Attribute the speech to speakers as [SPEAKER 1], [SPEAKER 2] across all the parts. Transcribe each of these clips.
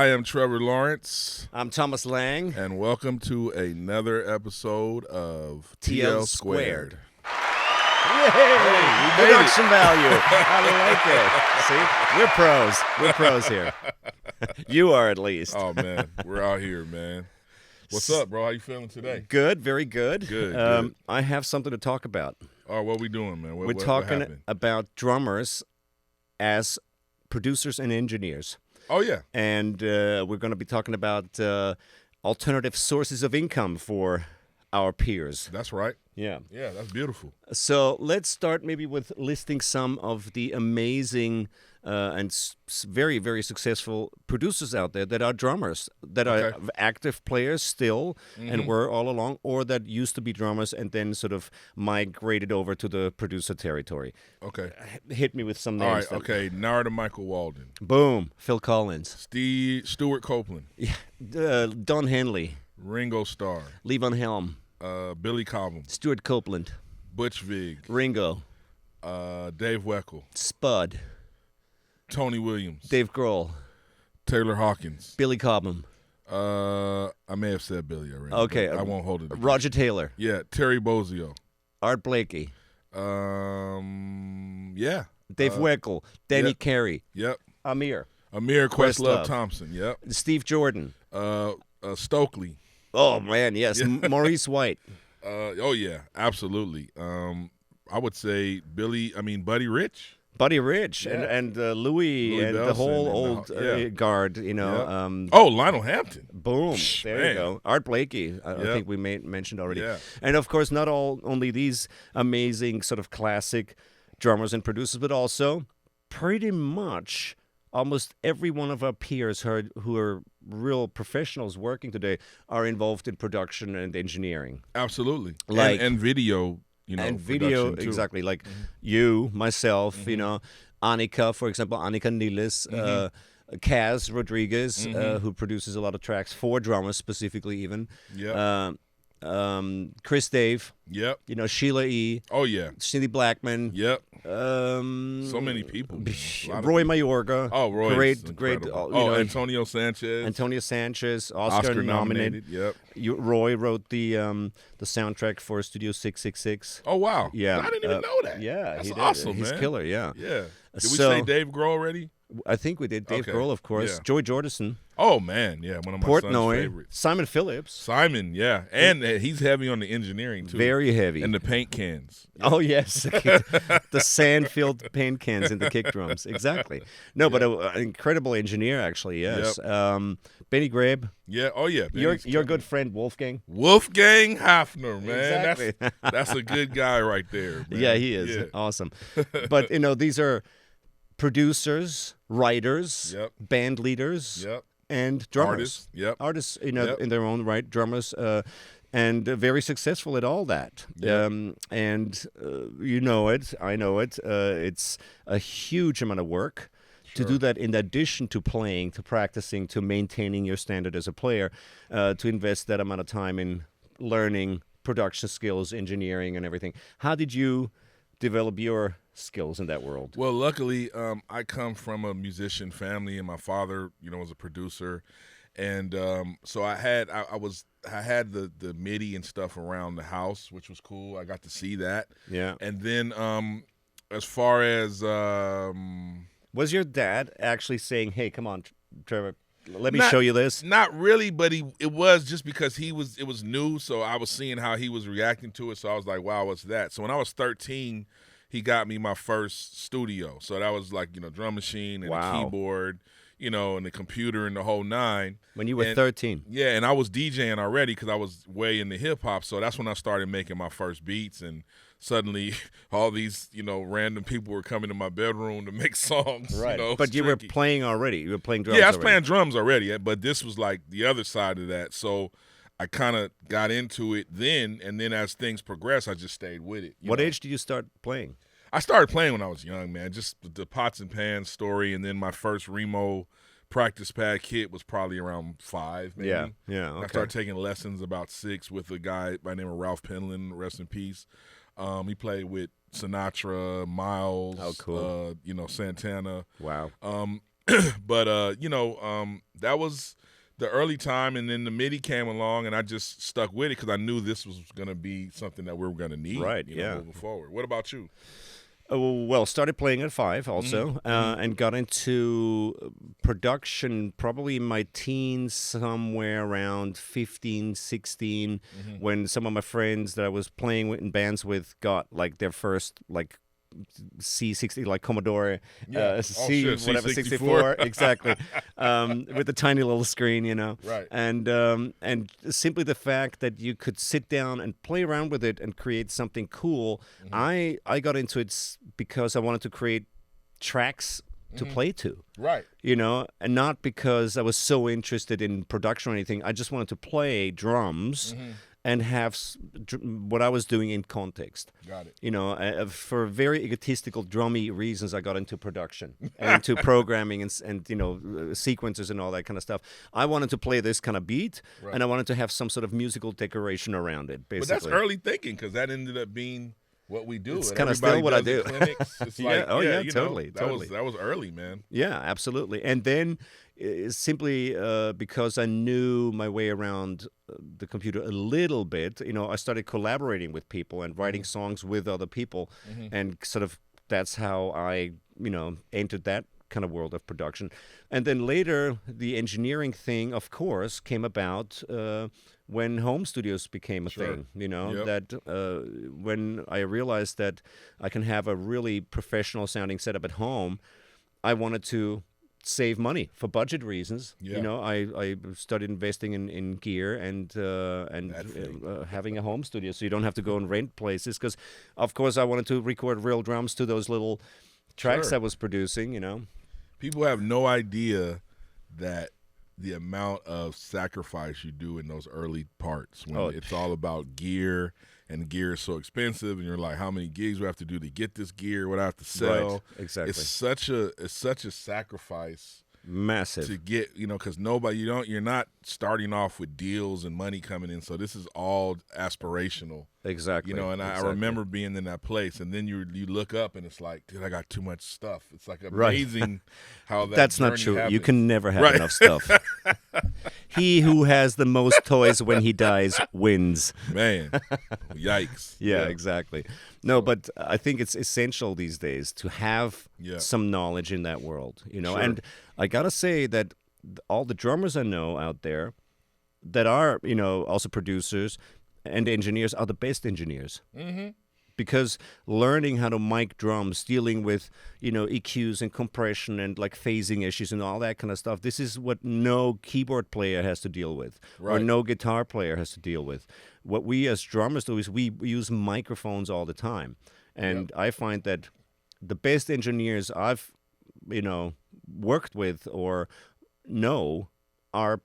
[SPEAKER 1] I am Trevor Lawrence.
[SPEAKER 2] I'm Thomas Lang.
[SPEAKER 1] And welcome to another episode of
[SPEAKER 2] TL Squared.
[SPEAKER 1] Yay!
[SPEAKER 2] Hey, production value. I like it. See, we're pros. We're pros here. You are at least.
[SPEAKER 1] Oh, man. We're out here, man. What's up, bro? How you feeling today?
[SPEAKER 2] Good, very good.
[SPEAKER 1] Good.
[SPEAKER 2] I have something to talk about.
[SPEAKER 1] Oh, what we doing, man?
[SPEAKER 2] We're talking about drummers as producers and engineers.
[SPEAKER 1] Oh, yeah.
[SPEAKER 2] And we're going to be talking about alternative sources of income for our peers.
[SPEAKER 1] That's right.
[SPEAKER 2] Yeah.
[SPEAKER 1] Yeah, that's beautiful.
[SPEAKER 2] So let's start maybe with listing some of the amazing and very, very successful producers out there that are drummers, that are active players still and were all along, or that used to be drummers and then sort of migrated over to the producer territory.
[SPEAKER 1] Okay.
[SPEAKER 2] Hit me with some
[SPEAKER 1] All
[SPEAKER 2] names.
[SPEAKER 1] right, okay. Narada Michael Walden.
[SPEAKER 2] Boom. Phil Collins.
[SPEAKER 1] Stuart Copeland.
[SPEAKER 2] Yeah. Don Henley.
[SPEAKER 1] Ringo Starr.
[SPEAKER 2] Levon Helm.
[SPEAKER 1] Billy Cobham.
[SPEAKER 2] Stuart Copeland.
[SPEAKER 1] Butch Vig.
[SPEAKER 2] Ringo.
[SPEAKER 1] Dave Weckl.
[SPEAKER 2] Spud.
[SPEAKER 1] Tony Williams.
[SPEAKER 2] Dave Grohl.
[SPEAKER 1] Taylor Hawkins.
[SPEAKER 2] Billy Cobham.
[SPEAKER 1] I may have said Billy already.
[SPEAKER 2] Okay.
[SPEAKER 1] I won't hold it.
[SPEAKER 2] Roger Taylor.
[SPEAKER 1] Yeah. Terry Bozzio.
[SPEAKER 2] Art Blakey.
[SPEAKER 1] Yeah.
[SPEAKER 2] Dave Weckl. Danny Carey.
[SPEAKER 1] Yep.
[SPEAKER 2] Amir
[SPEAKER 1] Questlove Thompson. Yep.
[SPEAKER 2] Steve Jordan.
[SPEAKER 1] Stokely.
[SPEAKER 2] Oh, man, yes.
[SPEAKER 1] Yeah.
[SPEAKER 2] Maurice White.
[SPEAKER 1] Oh, yeah. Absolutely. I would say Buddy Rich.
[SPEAKER 2] Buddy Rich
[SPEAKER 1] Yeah.
[SPEAKER 2] and Louis and
[SPEAKER 1] Bellson
[SPEAKER 2] the whole
[SPEAKER 1] and
[SPEAKER 2] old guard, you know.
[SPEAKER 1] Yeah. Lionel Hampton.
[SPEAKER 2] Boom. There
[SPEAKER 1] Man.
[SPEAKER 2] you go. Art Blakey, I think we mentioned already.
[SPEAKER 1] Yeah.
[SPEAKER 2] And, of course, not only these amazing sort of classic drummers and producers, but also pretty much almost every one of our peers who are real professionals working today are involved in production and engineering.
[SPEAKER 1] Absolutely.
[SPEAKER 2] Like,
[SPEAKER 1] and video,
[SPEAKER 2] and video,
[SPEAKER 1] too.
[SPEAKER 2] exactly. Like you, myself, you know, Annika, for example, Annika Nilis, Kaz Rodriguez, who produces a lot of tracks for drummers specifically even.
[SPEAKER 1] Yeah.
[SPEAKER 2] Chris Dave.
[SPEAKER 1] Yep.
[SPEAKER 2] You know, Sheila E.
[SPEAKER 1] Oh, yeah.
[SPEAKER 2] Cindy Blackman.
[SPEAKER 1] Yep. So many people.
[SPEAKER 2] Roy Mayorga.
[SPEAKER 1] Oh, Roy.
[SPEAKER 2] Great.
[SPEAKER 1] Antonio Sanchez.
[SPEAKER 2] Antonio Sanchez, Oscar nominated.
[SPEAKER 1] Yep.
[SPEAKER 2] Roy wrote the soundtrack for Studio 666.
[SPEAKER 1] Oh, wow.
[SPEAKER 2] Yeah.
[SPEAKER 1] I didn't even know that.
[SPEAKER 2] Yeah.
[SPEAKER 1] That's
[SPEAKER 2] he did.
[SPEAKER 1] awesome,
[SPEAKER 2] He's
[SPEAKER 1] man.
[SPEAKER 2] killer, yeah.
[SPEAKER 1] Yeah. Did we say Dave Grohl already?
[SPEAKER 2] I think we did. Dave Grohl, of course.
[SPEAKER 1] Yeah.
[SPEAKER 2] Joey Jordison.
[SPEAKER 1] Oh, man. Yeah, one of my son's favorites.
[SPEAKER 2] Simon Phillips.
[SPEAKER 1] Simon, yeah. And he's heavy on the engineering, too.
[SPEAKER 2] Very heavy.
[SPEAKER 1] And the paint cans.
[SPEAKER 2] Yeah. Oh, yes. The sand-filled paint cans in the kick drums. Exactly. No, but an incredible engineer, actually, yes.
[SPEAKER 1] Yep.
[SPEAKER 2] Benny Grabe.
[SPEAKER 1] Yeah. Oh, yeah.
[SPEAKER 2] Your good friend, Wolfgang.
[SPEAKER 1] Wolfgang Hafner, man.
[SPEAKER 2] Exactly.
[SPEAKER 1] That's a good guy right there, man.
[SPEAKER 2] Yeah, he is.
[SPEAKER 1] Yeah.
[SPEAKER 2] Awesome. But, you know, these are producers, writers, band leaders, and drummers. Artists, you know, in their own right, drummers, and very successful at all that. And you know it, I know it. It's a huge amount of work to do that in addition to playing, to practicing, to maintaining your standard as a player, to invest that amount of time in learning production skills, engineering, and everything. How did you develop your skills in that world?
[SPEAKER 1] Well, luckily, I come from a musician family, and my father, you know, was a producer, and so I had the MIDI and stuff around the house, which was cool. I got to see that.
[SPEAKER 2] Yeah.
[SPEAKER 1] And then as far as
[SPEAKER 2] was your dad actually saying, "Hey, come on, Trevor, let me show you this"?
[SPEAKER 1] Not really, but it was just because it was new, so I was seeing how he was reacting to it. So I was like, "Wow, what's that?" So when I was 13. He got me my first studio. So that was like, you know, drum machine and a keyboard, you know, and the computer and the whole nine.
[SPEAKER 2] When you were 13.
[SPEAKER 1] Yeah, and I was DJing already because I was way into hip-hop. So that's when I started making my first beats. And suddenly all these, you know, random people were coming to my bedroom to make songs.
[SPEAKER 2] Right.
[SPEAKER 1] You know,
[SPEAKER 2] but you were playing already. You were playing drums
[SPEAKER 1] Yeah, I was
[SPEAKER 2] already.
[SPEAKER 1] playing drums already. But this was like the other side of that. So I kind of got into it then, and then as things progressed, I just stayed with it.
[SPEAKER 2] What age did you start playing?
[SPEAKER 1] I started playing when I was young, man. Just the pots and pans story, and then my first Remo practice pad kit was probably around 5, maybe.
[SPEAKER 2] Yeah, okay.
[SPEAKER 1] I started taking lessons about 6 with a guy by the name of Ralph Penland, rest in peace. He played with Sinatra, Miles,
[SPEAKER 2] oh, cool.
[SPEAKER 1] Santana.
[SPEAKER 2] Wow.
[SPEAKER 1] But that was the early time, and then the MIDI came along, and I just stuck with it because I knew this was going to be something that we were going to need, moving forward. What about you?
[SPEAKER 2] Well, started playing at 5 also, and got into production probably in my teens, somewhere around 15, 16, when some of my friends that I was playing with in bands with got like their first like C60, like Commodore whatever, 64 exactly, with the tiny little screen,
[SPEAKER 1] right,
[SPEAKER 2] and simply the fact that you could sit down and play around with it and create something cool. I got into it because I wanted to create tracks to play to,
[SPEAKER 1] right,
[SPEAKER 2] and not because I was so interested in production or anything. I just wanted to play drums and have what I was doing in context.
[SPEAKER 1] Got it.
[SPEAKER 2] For very egotistical, drummy reasons, I got into production and into programming and sequencers and all that kind of stuff. I wanted to play this kind of beat, and I wanted to have some sort of musical decoration around it, basically.
[SPEAKER 1] But that's early thinking, because that ended up being what we do.
[SPEAKER 2] It's kind of still what I do.
[SPEAKER 1] It's like,
[SPEAKER 2] totally.
[SPEAKER 1] That was early, man.
[SPEAKER 2] Yeah, absolutely. And then simply because I knew my way around the computer a little bit, I started collaborating with people and writing songs with other people, and sort of that's how I, entered that kind of world of production. And then later, the engineering thing, of course, came about when home studios became a thing, that when I realized that I can have a really professional sounding setup at home, I wanted to save money for budget reasons. I started investing in gear and having a home studio, so you don't have to go and rent places, because of course I wanted to record real drums to those little tracks I was producing.
[SPEAKER 1] People have no idea that the amount of sacrifice you do in those early parts when it's all about gear, and gear is so expensive, and you're like, how many gigs we have to do to get this gear, what I have to sell.
[SPEAKER 2] Right, exactly.
[SPEAKER 1] It's such a sacrifice.
[SPEAKER 2] Massive
[SPEAKER 1] to get, because you're not starting off with deals and money coming in, so this is all aspirational.
[SPEAKER 2] Exactly.
[SPEAKER 1] And I remember being in that place, and then you look up and it's like, dude, I got too much stuff. It's like amazing how
[SPEAKER 2] that's not true.
[SPEAKER 1] happens.
[SPEAKER 2] You can never have enough stuff. He who has the most toys when he dies wins.
[SPEAKER 1] Man, yikes.
[SPEAKER 2] Yeah, exactly. No, but I think it's essential these days to have some knowledge in that world, and I gotta say that all the drummers I know out there that are, also producers and engineers are the best engineers. Because learning how to mic drums, dealing with, EQs and compression and like phasing issues and all that kind of stuff, this is what no keyboard player has to deal with, or no guitar player has to deal with. What we as drummers do is we use microphones all the time. And I find that the best engineers I've, worked with or know are,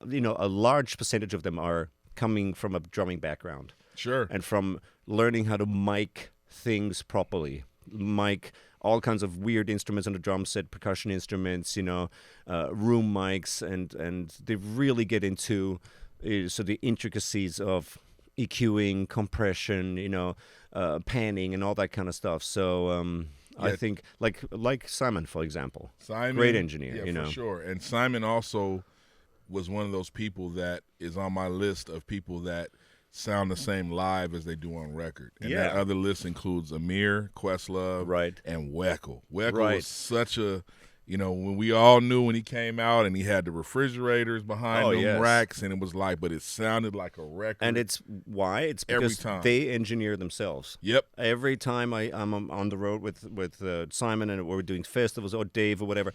[SPEAKER 2] a large percentage of them are coming from a drumming background.
[SPEAKER 1] Sure.
[SPEAKER 2] And from learning how to mic things properly, mic all kinds of weird instruments on the drum set, percussion instruments, room mics, and they really get into the intricacies of EQing, compression, panning, and all that kind of stuff. So I think like Simon, for example, great engineer,
[SPEAKER 1] for sure. And Simon also was one of those people that is on my list of people that sound the same live as they do on record. And that other list includes Amir, Questlove, and Weckl. Weckl was such a, when we all knew when he came out and he had the refrigerators behind them racks, and it was like, but it sounded like a record.
[SPEAKER 2] And it's because
[SPEAKER 1] every time
[SPEAKER 2] they engineer themselves.
[SPEAKER 1] Yep.
[SPEAKER 2] Every time I'm on the road with Simon and we're doing festivals or Dave or whatever,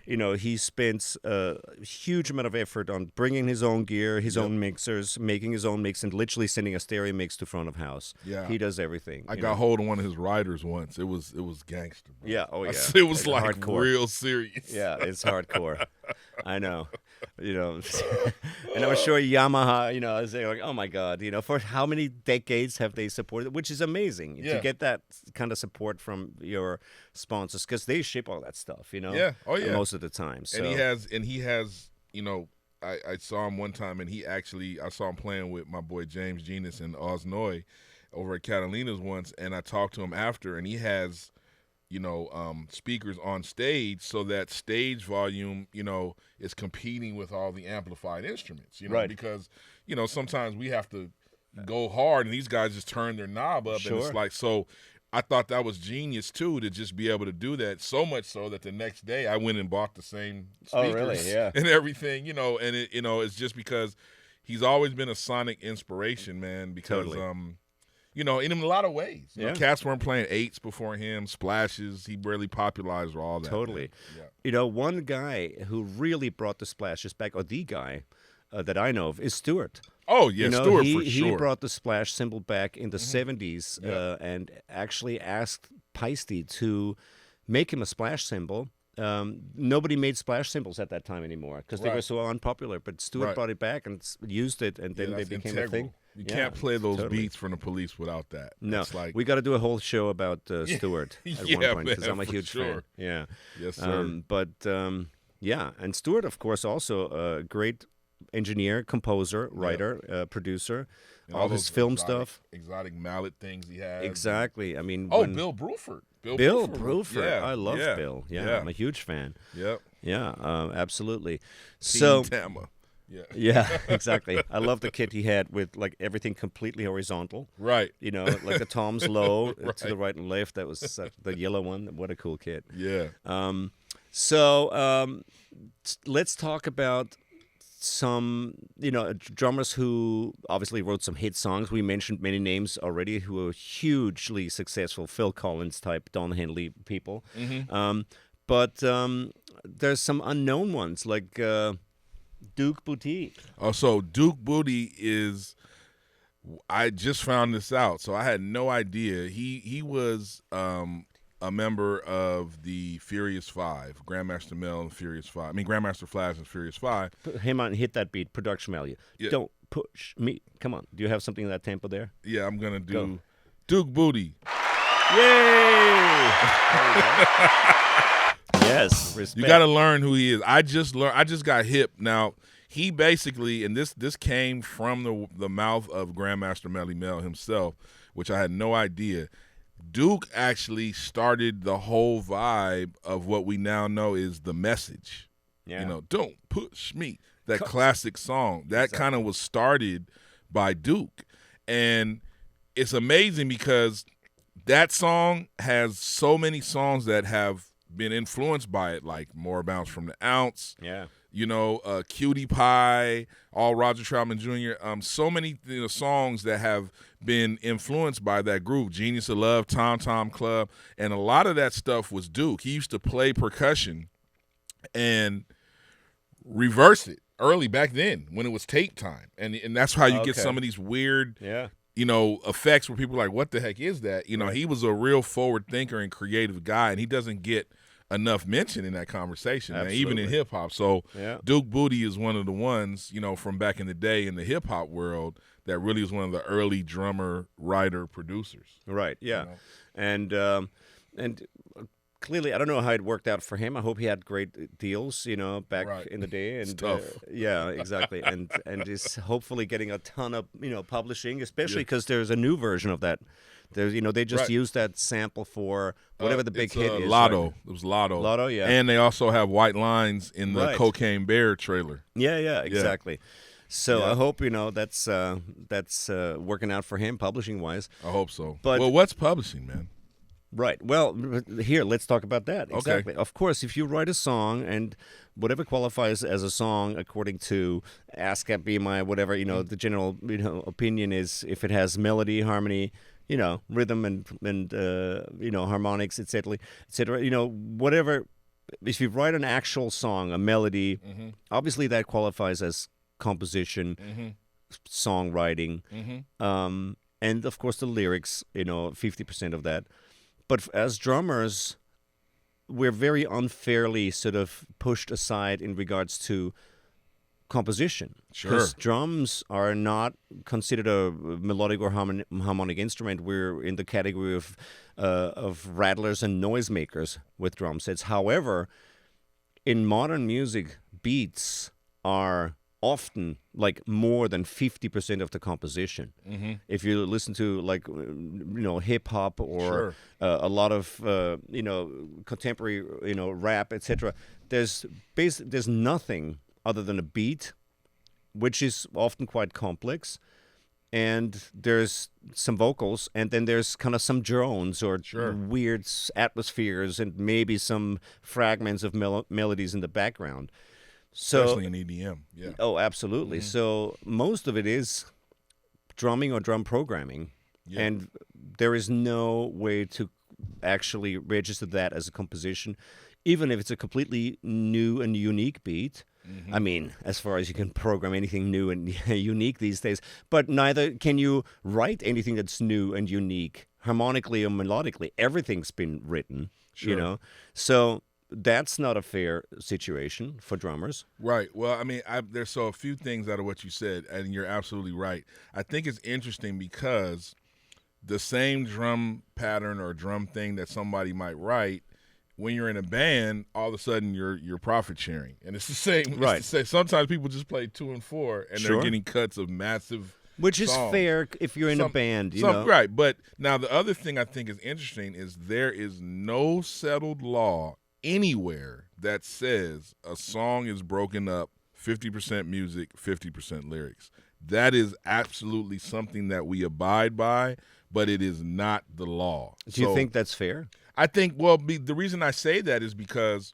[SPEAKER 2] he spends a huge amount of effort on bringing his own gear, his own mixers, making his own mix, and literally sending a stereo mix to front of house.
[SPEAKER 1] Yeah.
[SPEAKER 2] He does everything.
[SPEAKER 1] I got hold of one of his writers once. It was gangster, bro.
[SPEAKER 2] Yeah, oh yeah.
[SPEAKER 1] It was like
[SPEAKER 2] hardcore.
[SPEAKER 1] Real serious.
[SPEAKER 2] Yeah, it's hardcore. I know. And I'm sure Yamaha, I was like, oh my God, for how many decades have they supported, which is amazing to get that kind of support from your sponsors, because they ship all that stuff,
[SPEAKER 1] Yeah, oh yeah.
[SPEAKER 2] Most of the time. So.
[SPEAKER 1] And he has, I saw him one time, and I saw him playing with my boy James Genus and Osnoy over at Catalina's once, and I talked to him after, and he has speakers on stage, so that stage volume, is competing with all the amplified instruments,
[SPEAKER 2] right.
[SPEAKER 1] because, sometimes we have to go hard and these guys just turn their knob up.
[SPEAKER 2] Sure.
[SPEAKER 1] And it's like, so I thought that was genius too, to just be able to do that, so much so that the next day I went and bought the same speakers
[SPEAKER 2] really? Yeah.
[SPEAKER 1] and everything, and it's just because he's always been a sonic inspiration, man, because
[SPEAKER 2] totally.
[SPEAKER 1] in a lot of ways.
[SPEAKER 2] Yeah.
[SPEAKER 1] Cats weren't playing eights before him, splashes. He really popularized all that.
[SPEAKER 2] Totally.
[SPEAKER 1] Yeah.
[SPEAKER 2] One guy who really brought the splashes back, or the guy that I know of, is Stewart.
[SPEAKER 1] Oh, yeah, Stewart for sure.
[SPEAKER 2] He brought the splash cymbal back in the 70s and actually asked Peisty to make him a splash cymbal. Nobody made splash cymbals at that time anymore because they were so unpopular. But Stewart brought it back and used it, and then they became a thing.
[SPEAKER 1] You can't play those beats from the Police without that.
[SPEAKER 2] No, we got to do a whole show about Stewart at one point because I'm a huge
[SPEAKER 1] fan.
[SPEAKER 2] Yeah.
[SPEAKER 1] Yes, sir.
[SPEAKER 2] And Stewart, of course, also a great engineer, composer, writer, producer,
[SPEAKER 1] and
[SPEAKER 2] all his film stuff.
[SPEAKER 1] Exotic mallet things he had.
[SPEAKER 2] Exactly. I mean,
[SPEAKER 1] Bill Bruford.
[SPEAKER 2] Bill Bruford.
[SPEAKER 1] Yeah.
[SPEAKER 2] I love Bill. Yeah, I'm a huge fan.
[SPEAKER 1] Yep.
[SPEAKER 2] Yeah, absolutely.
[SPEAKER 1] Team Tama.
[SPEAKER 2] Yeah, exactly. I love the kit he had with like everything completely horizontal.
[SPEAKER 1] Right.
[SPEAKER 2] Like the toms low to the right and left. That was the yellow one. What a cool kit.
[SPEAKER 1] Yeah.
[SPEAKER 2] Let's talk about some, drummers who obviously wrote some hit songs. We mentioned many names already who are hugely successful, Phil Collins type, Don Henley people.
[SPEAKER 1] Mm-hmm.
[SPEAKER 2] But there's some unknown ones like Duke Booty.
[SPEAKER 1] Oh, so Duke Booty is, I just found this out, so I had no idea. He was a member of the Furious Five, Grandmaster Mel and Furious Five. I mean, Grandmaster Flash and Furious Five.
[SPEAKER 2] Put him on, hit that beat, production value. Yeah. Don't push me. Come on. Do you have something in that tempo there?
[SPEAKER 1] Yeah, I'm going to do Duke Booty.
[SPEAKER 2] Yay! Yes, respect.
[SPEAKER 1] You got to learn who he is. I just got hip. Now, he basically, and this came from the mouth of Grandmaster Melly Mel himself, which I had no idea. Duke actually started the whole vibe of what we now know is The Message.
[SPEAKER 2] Yeah.
[SPEAKER 1] Don't push me. That classic song. That kind of was started by Duke. And it's amazing because that song has so many songs that have been influenced by it, like More Bounce from the Ounce.
[SPEAKER 2] Yeah.
[SPEAKER 1] Cutie Pie, all Roger Troutman Jr. So many songs that have been influenced by that group, Genius of Love, Tom Tom Club, and a lot of that stuff was Duke. He used to play percussion and reverse it early back then when it was tape time, and that's how you get some of these weird, effects where people are like, what the heck is that? He was a real forward thinker and creative guy, and he doesn't get enough mention in that conversation, man, even in hip hop. So Duke Booty is one of the ones, from back in the day in the hip hop world that really was one of the early drummer, writer, producers.
[SPEAKER 2] Right. Yeah. And clearly, I don't know how it worked out for him. I hope he had great deals, back in the day. And yeah, exactly. and is hopefully getting a ton of publishing, especially because there's a new version of that. There's, they just used that sample for whatever the big hit is.
[SPEAKER 1] Lotto.
[SPEAKER 2] Right?
[SPEAKER 1] It was Lotto.
[SPEAKER 2] Lotto, yeah.
[SPEAKER 1] And they also have White Lines in the Cocaine Bear trailer.
[SPEAKER 2] Yeah, exactly. Yeah. So I hope that's working out for him publishing wise.
[SPEAKER 1] I hope so. But what's publishing, man?
[SPEAKER 2] Right. Well, here, let's talk about that. Exactly.
[SPEAKER 1] Okay.
[SPEAKER 2] Of course, if you write a song and whatever qualifies as a song according to ASCAP, BMI, whatever, the general opinion is if it has melody, harmony, rhythm and harmonics, etc., whatever. If you write an actual song, a melody, obviously that qualifies as composition, songwriting, and of course the lyrics, 50% of that. But as drummers, we're very unfairly sort of pushed aside in regards to composition.
[SPEAKER 1] Sure.
[SPEAKER 2] Because drums are not considered a melodic or harmonic instrument. We're in the category of rattlers and noisemakers with drum sets. However, in modern music, beats are often like more than 50% of the composition.
[SPEAKER 1] Mm-hmm.
[SPEAKER 2] If you listen to like hip hop or a lot of contemporary rap, etc., there's nothing other than a beat, which is often quite complex, and there's some vocals, and then there's kind of some drones or weird atmospheres, and maybe some fragments of melodies in the background. So,
[SPEAKER 1] especially in EDM, yeah.
[SPEAKER 2] Oh, absolutely. Mm-hmm. So most of it is drumming or drum programming, and there is no way to actually register that as a composition, even if it's a completely new and unique beat. Mm-hmm. I mean, as far as you can program anything new and unique these days, but neither can you write anything that's new and unique harmonically or melodically. Everything's been written, So that's not a fair situation for drummers.
[SPEAKER 1] Right. Well, I mean, there's a few things out of what you said, and you're absolutely right. I think it's interesting because the same drum pattern or drum thing that somebody might write, when you're in a band, all of a sudden you're profit sharing, and it's the same.
[SPEAKER 2] Right.
[SPEAKER 1] It's the same. Sometimes people just play 2 and 4, and they're getting cuts of massive.
[SPEAKER 2] Which is
[SPEAKER 1] songs.
[SPEAKER 2] Fair if you're in a band, you know.
[SPEAKER 1] Right. But now the other thing I think is interesting is there is no settled law anywhere that says a song is broken up 50% music, 50% lyrics. That is absolutely something that we abide by, but it is not the law.
[SPEAKER 2] Do you think that's fair?
[SPEAKER 1] I think, the reason I say that is because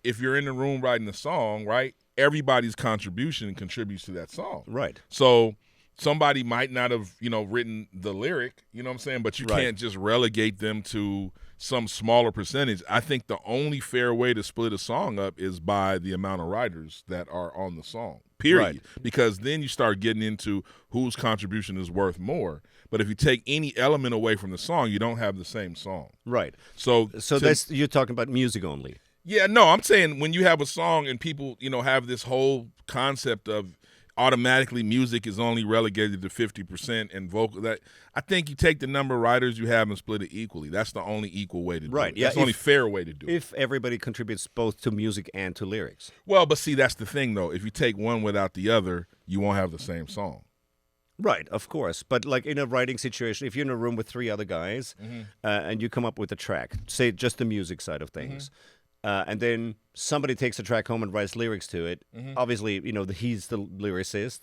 [SPEAKER 1] if you're in the room writing a song, right, everybody's contribution contributes to that song.
[SPEAKER 2] Right.
[SPEAKER 1] So somebody might not have, written the lyric, you know what I'm saying, but you can't just relegate them to some smaller percentage. I think the only fair way to split a song up is by the amount of writers that are on the song, period.
[SPEAKER 2] Right.
[SPEAKER 1] Because then you start getting into whose contribution is worth more. But if you take any element away from the song, you don't have the same song.
[SPEAKER 2] Right.
[SPEAKER 1] So
[SPEAKER 2] that's you're talking about music only.
[SPEAKER 1] Yeah, no, I'm saying when you have a song and people, have this whole concept of automatically music is only relegated to 50% and vocal, that I think you take the number of writers you have and split it equally. That's the only equal way to do it. That's the only fair way to do it.
[SPEAKER 2] If everybody contributes both to music and to lyrics.
[SPEAKER 1] Well, but see, that's the thing, though. If you take one without the other, you won't have the same song.
[SPEAKER 2] Right, of course. But like in a writing situation, if you're in a room with 3 other guys and you come up with a track, say just the music side of things, and then somebody takes the track home and writes lyrics to it, obviously, he's the lyricist.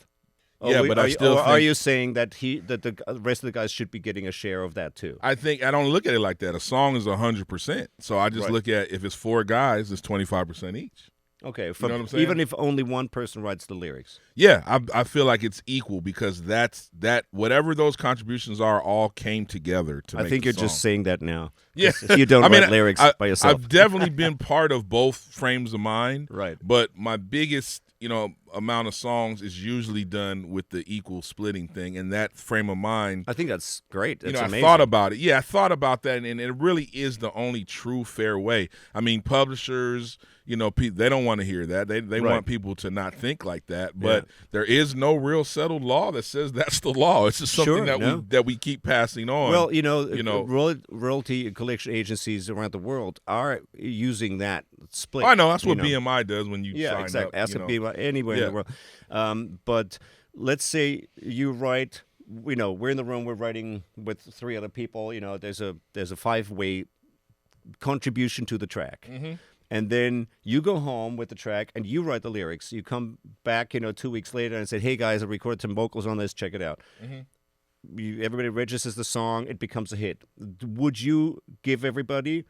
[SPEAKER 2] Are you saying that the rest of the guys should be getting a share of that too?
[SPEAKER 1] I don't look at it like that. A song is 100%. So I just look at if it's 4 guys, it's 25% each.
[SPEAKER 2] Okay,
[SPEAKER 1] you know what I'm saying?
[SPEAKER 2] Even if only one person writes the lyrics.
[SPEAKER 1] Yeah, I feel like it's equal because that whatever those contributions are all came together to make
[SPEAKER 2] I think
[SPEAKER 1] the
[SPEAKER 2] you're
[SPEAKER 1] song.
[SPEAKER 2] just saying that now.
[SPEAKER 1] Yeah,
[SPEAKER 2] you don't write lyrics by yourself.
[SPEAKER 1] I've definitely been part of both frames of mind.
[SPEAKER 2] Right.
[SPEAKER 1] But my biggest amount of songs is usually done with the equal splitting thing, and that frame of mind.
[SPEAKER 2] I think that's great. That's amazing.
[SPEAKER 1] I thought about it. Yeah, I thought about that, and it really is the only true fair way. I mean, publishers, they don't want to hear that. They want people to not think like that. But there is no real settled law that says that's the law. It's just something that we keep passing on.
[SPEAKER 2] Well, royalty collection agencies around the world are using that split.
[SPEAKER 1] I know that's what BMI does when you sign
[SPEAKER 2] exactly.
[SPEAKER 1] up.
[SPEAKER 2] Ask BMI anywhere in the world. But let's say you write. We're in the room. We're writing with 3 other people. There's a 5-way contribution to the track. Mm-hmm. And then you go home with the track and you write the lyrics. You come back, 2 weeks later and say, "Hey guys, I recorded some vocals on this. Check it out." Mm-hmm. Everybody registers the song. It becomes a hit. Would you give everybody,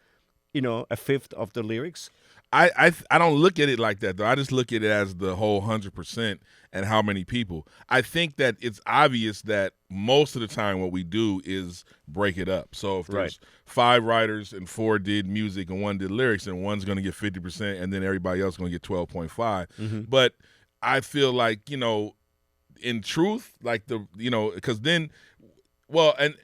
[SPEAKER 2] a fifth of the lyrics?
[SPEAKER 1] I don't look at it like that, though. I just look at it as the whole 100% and how many people. I think that it's obvious that most of the time what we do is break it up. So if there's 5 writers and 4 did music and 1 did lyrics, then one's going to get 50% and then everybody else is going to get 12.5. Mm-hmm. But I feel like, in truth, like because then, and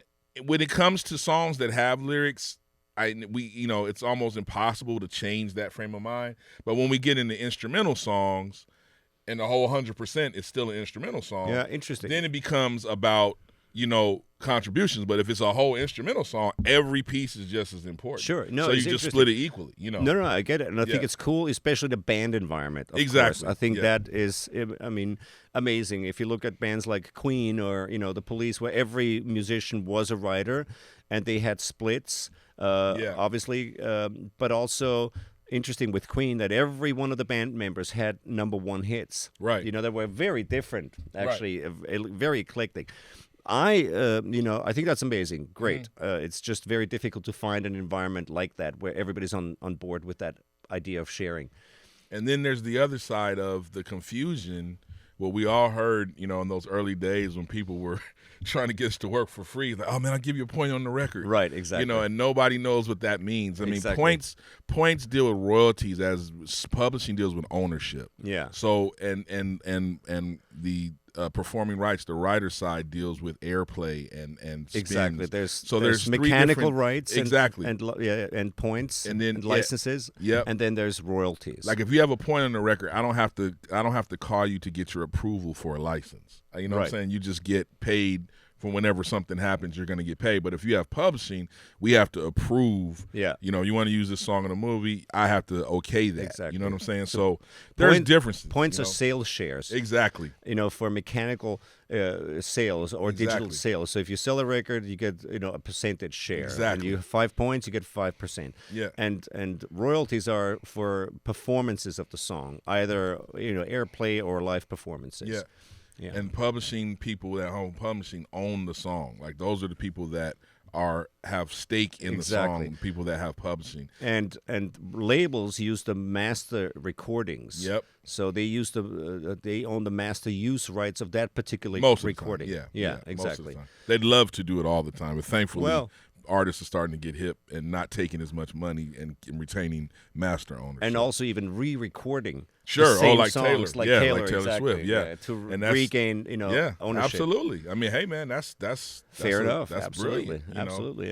[SPEAKER 1] when it comes to songs that have lyrics, it's almost impossible to change that frame of mind. But when we get into instrumental songs, and the whole 100% is still an instrumental song.
[SPEAKER 2] Yeah, interesting.
[SPEAKER 1] Then it becomes about contributions, but if it's a whole instrumental song, every piece is just as important.
[SPEAKER 2] Sure. No,
[SPEAKER 1] so you just split it equally,
[SPEAKER 2] No, I get it. And I think it's cool, especially the band environment. Of
[SPEAKER 1] exactly.
[SPEAKER 2] course. I think that is, amazing. If you look at bands like Queen or, the Police, where every musician was a writer and they had splits, obviously, but also interesting with Queen that every one of the band members had #1 hits.
[SPEAKER 1] Right.
[SPEAKER 2] They were very different, actually, very eclectic. I think that's amazing. Great. It's just very difficult to find an environment like that where everybody's on board with that idea of sharing.
[SPEAKER 1] And then there's the other side of the confusion. What we all heard, in those early days when people were trying to get us to work for free, like, oh man, I'll give you a point on the record.
[SPEAKER 2] Right, exactly.
[SPEAKER 1] And nobody knows what that means. I mean, points deal with royalties as publishing deals with ownership.
[SPEAKER 2] Yeah.
[SPEAKER 1] So and the performing rights, the writer side deals with airplay and spins.
[SPEAKER 2] Exactly. There's mechanical rights and points and licenses.
[SPEAKER 1] Yep.
[SPEAKER 2] And then there's royalties.
[SPEAKER 1] Like if you have a point on the record, I don't have to call you to get your approval for a license. You know what I'm saying? You just get paid for whenever something happens, you're going to get paid. But if you have publishing, we have to approve.
[SPEAKER 2] Yeah.
[SPEAKER 1] You want to use this song in a movie, I have to okay that.
[SPEAKER 2] Exactly.
[SPEAKER 1] You know what I'm saying? So there's differences.
[SPEAKER 2] Points are sales shares.
[SPEAKER 1] Exactly.
[SPEAKER 2] For mechanical sales or digital sales. So if you sell a record, you get a percentage share.
[SPEAKER 1] Exactly.
[SPEAKER 2] And you have 5 points, you get 5%.
[SPEAKER 1] Yeah.
[SPEAKER 2] And royalties are for performances of the song, either airplay or live performances.
[SPEAKER 1] Yeah. Yeah. And publishing people at home publishing own the song. Like those are the people that have stake in the song. People that have publishing.
[SPEAKER 2] And labels use the master recordings.
[SPEAKER 1] Yep.
[SPEAKER 2] So they use they own the master use rights of that particular recording.
[SPEAKER 1] Yeah,
[SPEAKER 2] exactly.
[SPEAKER 1] Most of the time. They'd love to do it all the time, but thankfully. Artists are starting to get hip and not taking as much money and retaining master ownership.
[SPEAKER 2] And also even re-recording
[SPEAKER 1] like
[SPEAKER 2] songs
[SPEAKER 1] Taylor.
[SPEAKER 2] Like
[SPEAKER 1] Taylor Swift,
[SPEAKER 2] to regain, ownership.
[SPEAKER 1] Absolutely. I mean, hey, man, that's
[SPEAKER 2] fair enough.
[SPEAKER 1] That's
[SPEAKER 2] absolutely.
[SPEAKER 1] Brilliant,
[SPEAKER 2] absolutely,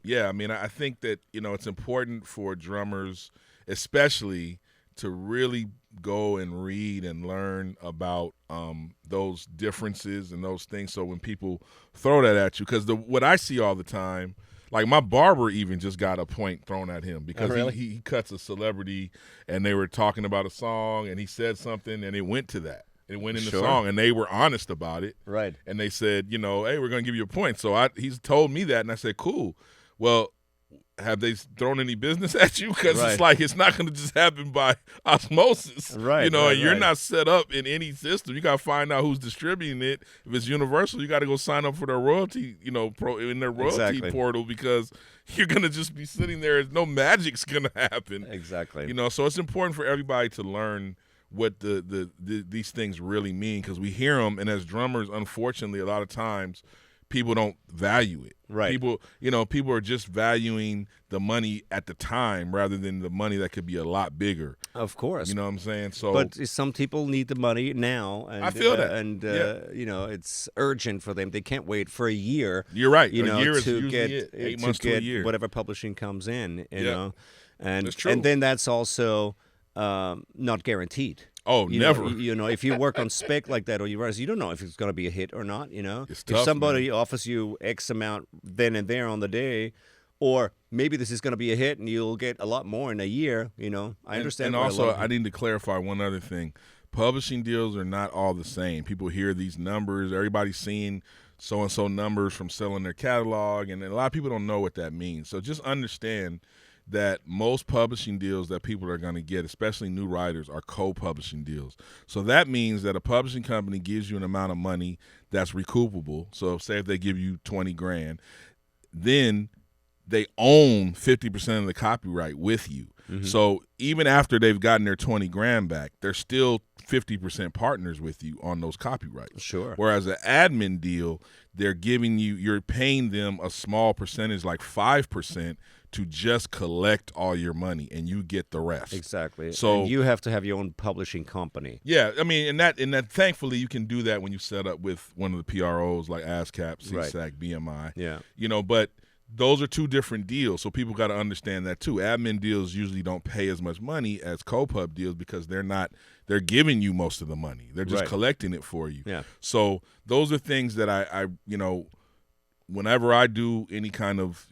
[SPEAKER 1] yeah. I mean, I think that, it's important for drummers, especially to really go and read and learn about those differences and those things. So when people throw that at you, because what I see all the time, like my barber even just got a point thrown at him because he cuts a celebrity and they were talking about a song and he said something and it went to that. It went in the song and they were honest about it.
[SPEAKER 2] Right.
[SPEAKER 1] And they said, hey, we're going to give you a point. So he's told me that and I said, cool. Well, have they thrown any business at you? Because it's like it's not going to just happen by osmosis.
[SPEAKER 2] Right.
[SPEAKER 1] And you're not set up in any system. You got to find out who's distributing it. If it's Universal, you got to go sign up for their royalty, in their royalty portal because you're going to just be sitting there. No magic's going to happen.
[SPEAKER 2] Exactly.
[SPEAKER 1] So it's important for everybody to learn what these things really mean because we hear them, and as drummers, unfortunately, a lot of times people don't value it.
[SPEAKER 2] Right.
[SPEAKER 1] People are just valuing the money at the time rather than the money that could be a lot bigger.
[SPEAKER 2] Of course.
[SPEAKER 1] You know what I'm saying? So,
[SPEAKER 2] but some people need the money now. And,
[SPEAKER 1] I feel that.
[SPEAKER 2] And, it's urgent for them. They can't wait for a year.
[SPEAKER 1] You're right.
[SPEAKER 2] A year is
[SPEAKER 1] usually it. 8 months to a year.
[SPEAKER 2] Whatever publishing comes in, you know. And,
[SPEAKER 1] that's true.
[SPEAKER 2] And then that's also not guaranteed.
[SPEAKER 1] Oh, never.
[SPEAKER 2] If you work on spec like that or you realize you don't know if it's going to be a hit or not,
[SPEAKER 1] It's tough,
[SPEAKER 2] if somebody offers you X amount then and there on the day, or maybe this is going to be a hit and you'll get a lot more in a year, I understand.
[SPEAKER 1] And also, I need to clarify one other thing. Publishing deals are not all the same. People hear these numbers. Everybody's seeing so-and-so numbers from selling their catalog, and a lot of people don't know what that means. So just understand that most publishing deals that people are going to get, especially new writers, are co-publishing deals. So that means that a publishing company gives you an amount of money that's recoupable. So say if they give you $20,000, then they own 50% of the copyright with you. Mm-hmm. So even after they've gotten their $20,000 back, they're still 50% partners with you on those copyrights.
[SPEAKER 2] Sure.
[SPEAKER 1] Whereas an admin deal, you're paying them a small percentage, like 5%, to just collect all your money, and you get the rest.
[SPEAKER 2] Exactly.
[SPEAKER 1] So
[SPEAKER 2] and you have to have your own publishing company.
[SPEAKER 1] Yeah, I mean, and that thankfully you can do that when you set up with one of the PROs like ASCAP, CSAC, BMI.
[SPEAKER 2] Yeah.
[SPEAKER 1] But those are two different deals, so people got to understand that too. Admin deals usually don't pay as much money as co-pub deals because they're giving you most of the money. They're just collecting it for you.
[SPEAKER 2] Yeah.
[SPEAKER 1] So those are things that I whenever I do any kind of,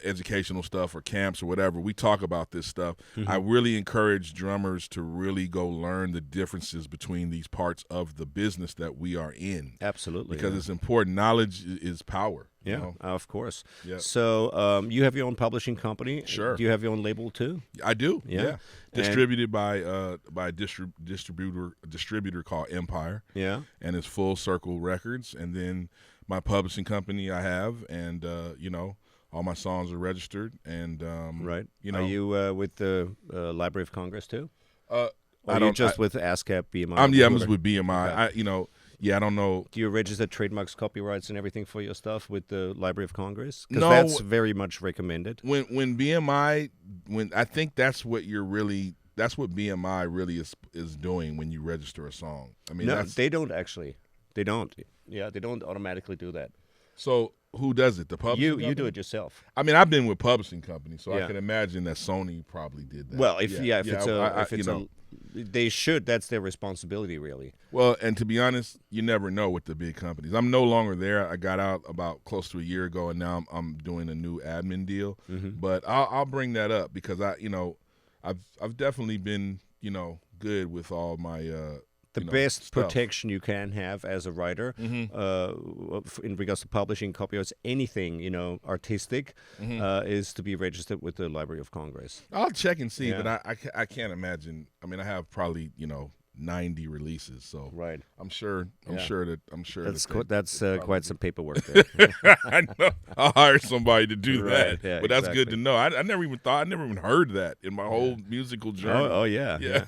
[SPEAKER 1] educational stuff or camps or whatever, we talk about this stuff. Mm-hmm. I really encourage drummers to really go learn the differences between these parts of the business that we are in.
[SPEAKER 2] Absolutely.
[SPEAKER 1] Because it's important. Knowledge is power.
[SPEAKER 2] Yeah, of course. Yeah. So you have your own publishing company.
[SPEAKER 1] Sure.
[SPEAKER 2] Do you have your own label too?
[SPEAKER 1] I do. Yeah. Distributed by a distributor called Empire.
[SPEAKER 2] Yeah.
[SPEAKER 1] And it's Full Circle Records. And then my publishing company I have, and all my songs are registered. And
[SPEAKER 2] right. Are you with the Library of Congress too?
[SPEAKER 1] Or
[SPEAKER 2] are you just with ASCAP, BMI?
[SPEAKER 1] I'm just with BMI. Okay. I don't know.
[SPEAKER 2] Do you register trademarks, copyrights, and everything for your stuff with the Library of Congress? Because
[SPEAKER 1] no,
[SPEAKER 2] that's very much recommended.
[SPEAKER 1] When BMI, I think that's what BMI really is doing when you register a song. I mean,
[SPEAKER 2] no, they don't actually. They don't. Yeah, they don't automatically do that.
[SPEAKER 1] So who does it? The publishing company?
[SPEAKER 2] You do it yourself.
[SPEAKER 1] I mean, I've been with publishing companies, so I can imagine that Sony probably did that.
[SPEAKER 2] Well, they should. That's their responsibility, really.
[SPEAKER 1] Well, and to be honest, you never know with the big companies. I'm no longer there. I got out about close to a year ago, and now I'm doing a new admin deal. Mm-hmm. But I'll bring that up because I've definitely been good with all my.
[SPEAKER 2] The best protection you can have as a writer, mm-hmm. In regards to publishing, copyrights, anything artistic, mm-hmm. Is to be registered with the Library of Congress.
[SPEAKER 1] I'll check and see, but I can't imagine. I mean, I have probably 90 releases, so
[SPEAKER 2] right.
[SPEAKER 1] I'm sure that's
[SPEAKER 2] quite some paperwork there.
[SPEAKER 1] I know. I'll hire somebody to do that.
[SPEAKER 2] Yeah,
[SPEAKER 1] but that's good to know. I never even heard that in my whole musical journey.
[SPEAKER 2] Oh yeah.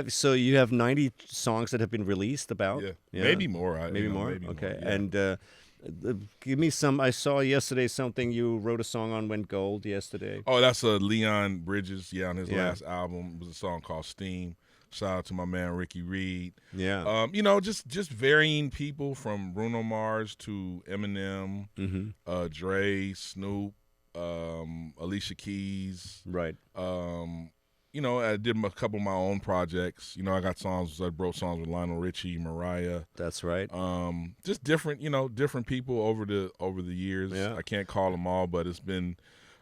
[SPEAKER 2] So you have 90 songs that have been released about?
[SPEAKER 1] Yeah. Maybe more.
[SPEAKER 2] Maybe more.
[SPEAKER 1] Okay.
[SPEAKER 2] More, yeah. And give me some. I saw yesterday something you wrote a song on went gold yesterday.
[SPEAKER 1] Oh, that's Leon Bridges. Yeah, on his last album it was a song called Steam. Shout out to my man Ricky Reed.
[SPEAKER 2] Yeah.
[SPEAKER 1] Just varying people from Bruno Mars to Eminem, mm-hmm. Dre, Snoop, Alicia Keys.
[SPEAKER 2] Right.
[SPEAKER 1] I did a couple of my own projects. I got songs. I wrote songs with Lionel Richie, Mariah.
[SPEAKER 2] That's right.
[SPEAKER 1] Just different people over the years.
[SPEAKER 2] Yeah.
[SPEAKER 1] I can't call them all, but it's been